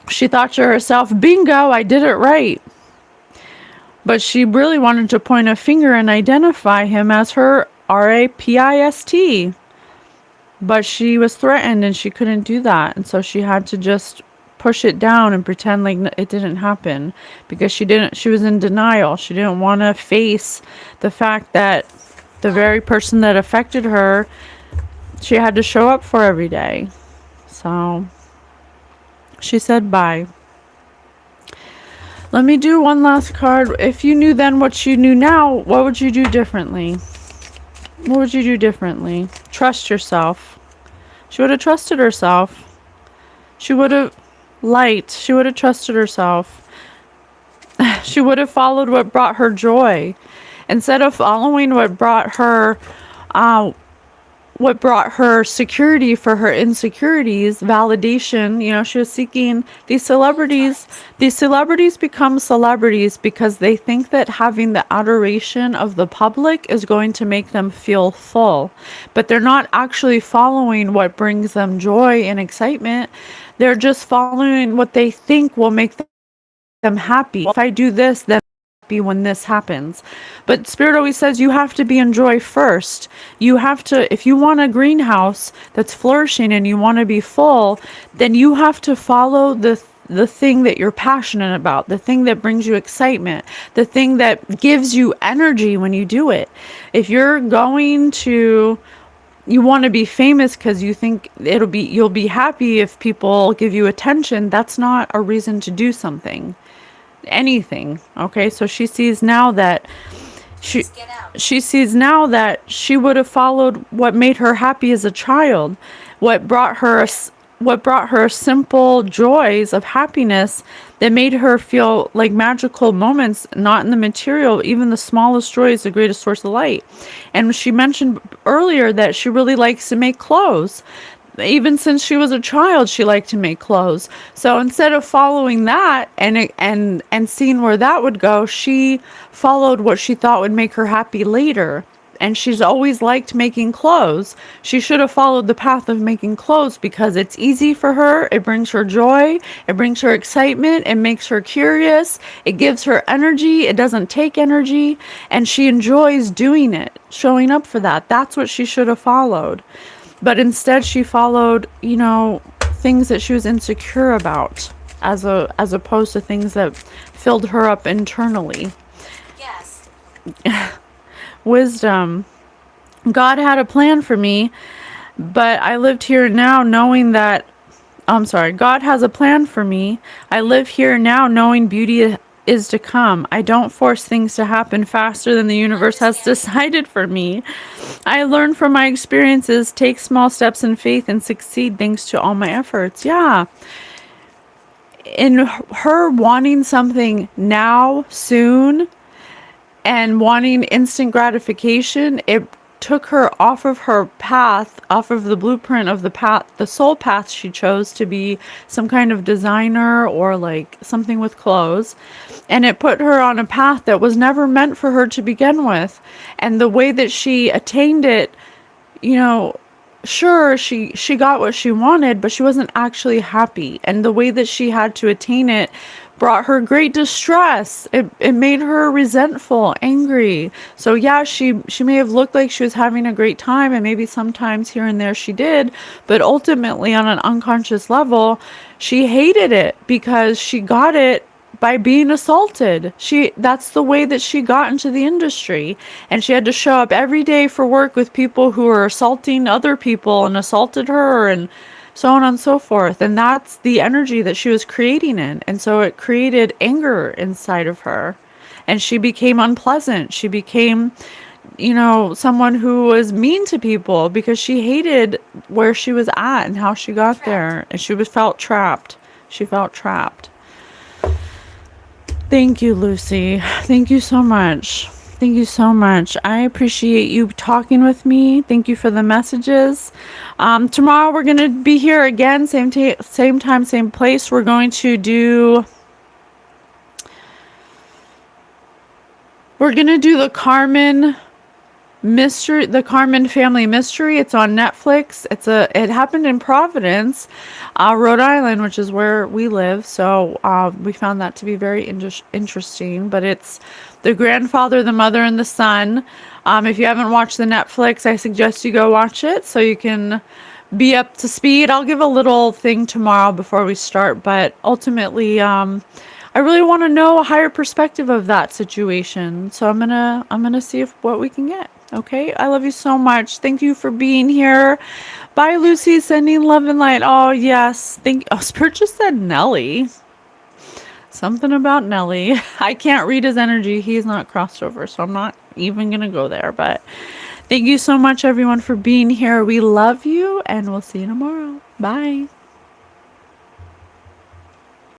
She thought to herself, bingo, I did it right. But she really wanted to point a finger and identify him as her rapist. But she was threatened, and she couldn't do that. And so she had to just push it down and pretend like it didn't happen, because she was in denial. She didn't want to face the fact that the very person that affected her, she had to show up for every day. So she said bye. Let me do one last card. If you knew then what you knew now, what would you do differently? What would you do differently? Trust yourself. She would have trusted herself. She would have She would have trusted herself. She would have followed what brought her joy, instead of following what brought her security for her insecurities, validation. She was seeking these celebrities. These celebrities become celebrities because they think that having the adoration of the public is going to make them feel full, but they're not actually following what brings them joy and excitement. They're just following what they think will make them happy. If I do this, then happy when this happens. But Spirit always says you have to be in joy first. You have to, if you want a greenhouse that's flourishing and you want to be full, then you have to follow the thing that you're passionate about, the thing that brings you excitement, the thing that gives you energy when you do it. If you're going to you want to be famous because you think you'll be happy if people give you attention. That's not a reason to do something, anything. Okay, so she sees now that she Please get out. she sees now that she would have followed what made her happy as a child, what brought her what brought her simple joys of happiness that made her feel like magical moments, not in the material. Even the smallest joy is the greatest source of light. And she mentioned earlier that she really likes to make clothes. Even since she was a child, she liked to make clothes. So instead of following that and seeing where that would go, she followed what she thought would make her happy later. And she's always liked making clothes. She should have followed the path of making clothes because it's easy for her. It brings her joy. It brings her excitement. It makes her curious. It gives her energy. It doesn't take energy. And she enjoys doing it, showing up for that. That's what she should have followed. But instead she followed, things that she was insecure about as opposed to things that filled her up internally. Yes. Wisdom. God had a plan for me, but I lived here now knowing that God has a plan for me. I live here now knowing beauty is to come. I don't force things to happen faster than the universe has decided for me. I learn from my experiences, take small steps in faith, and succeed thanks to all my efforts. Yeah. In her wanting something now, soon, and wanting instant gratification, it took her off of her path, off of the blueprint of the path, the soul path she chose to be some kind of designer or like something with clothes. And it put her on a path that was never meant for her to begin with. And the way that she attained it, sure, she got what she wanted, but she wasn't actually happy. And the way that she had to attain it brought her great distress. It made her resentful, angry. So yeah, she may have looked like she was having a great time, and maybe sometimes here and there she did, but ultimately on an unconscious level, she hated it because she got it by being assaulted. That's the way that she got into the industry, and she had to show up every day for work with people who were assaulting other people and assaulted her and so on and so forth. And that's the energy that she was creating in. And so it created anger inside of her, and she became unpleasant. She became, someone who was mean to people because she hated where she was at and how she got there. And she felt trapped. She felt trapped. Thank you, Lucy. Thank you so much. Thank you so much. I appreciate you talking with me. Thank you for the messages. Tomorrow we're going to be here again, same time, same place. We're going to do the Carmen mystery, the Carmen family mystery. It's on Netflix. It happened in Providence, Rhode Island, which is where we live. So we found that to be very interesting. But it's the grandfather, the mother, and the son. If you haven't watched the Netflix, I suggest you go watch it so you can be up to speed. I'll give a little thing tomorrow before we start, but ultimately, I really want to know a higher perspective of that situation. So I'm gonna see what we can get. Okay, I love you so much. Thank you for being here. Bye, Lucy. Sending love and light. Oh yes, Spirit just said Nelly. Something about Nelly. I can't read his energy. He's not crossed over, so I'm not even gonna go there. But thank you so much, everyone, for being here. We love you, and we'll see you tomorrow. Bye.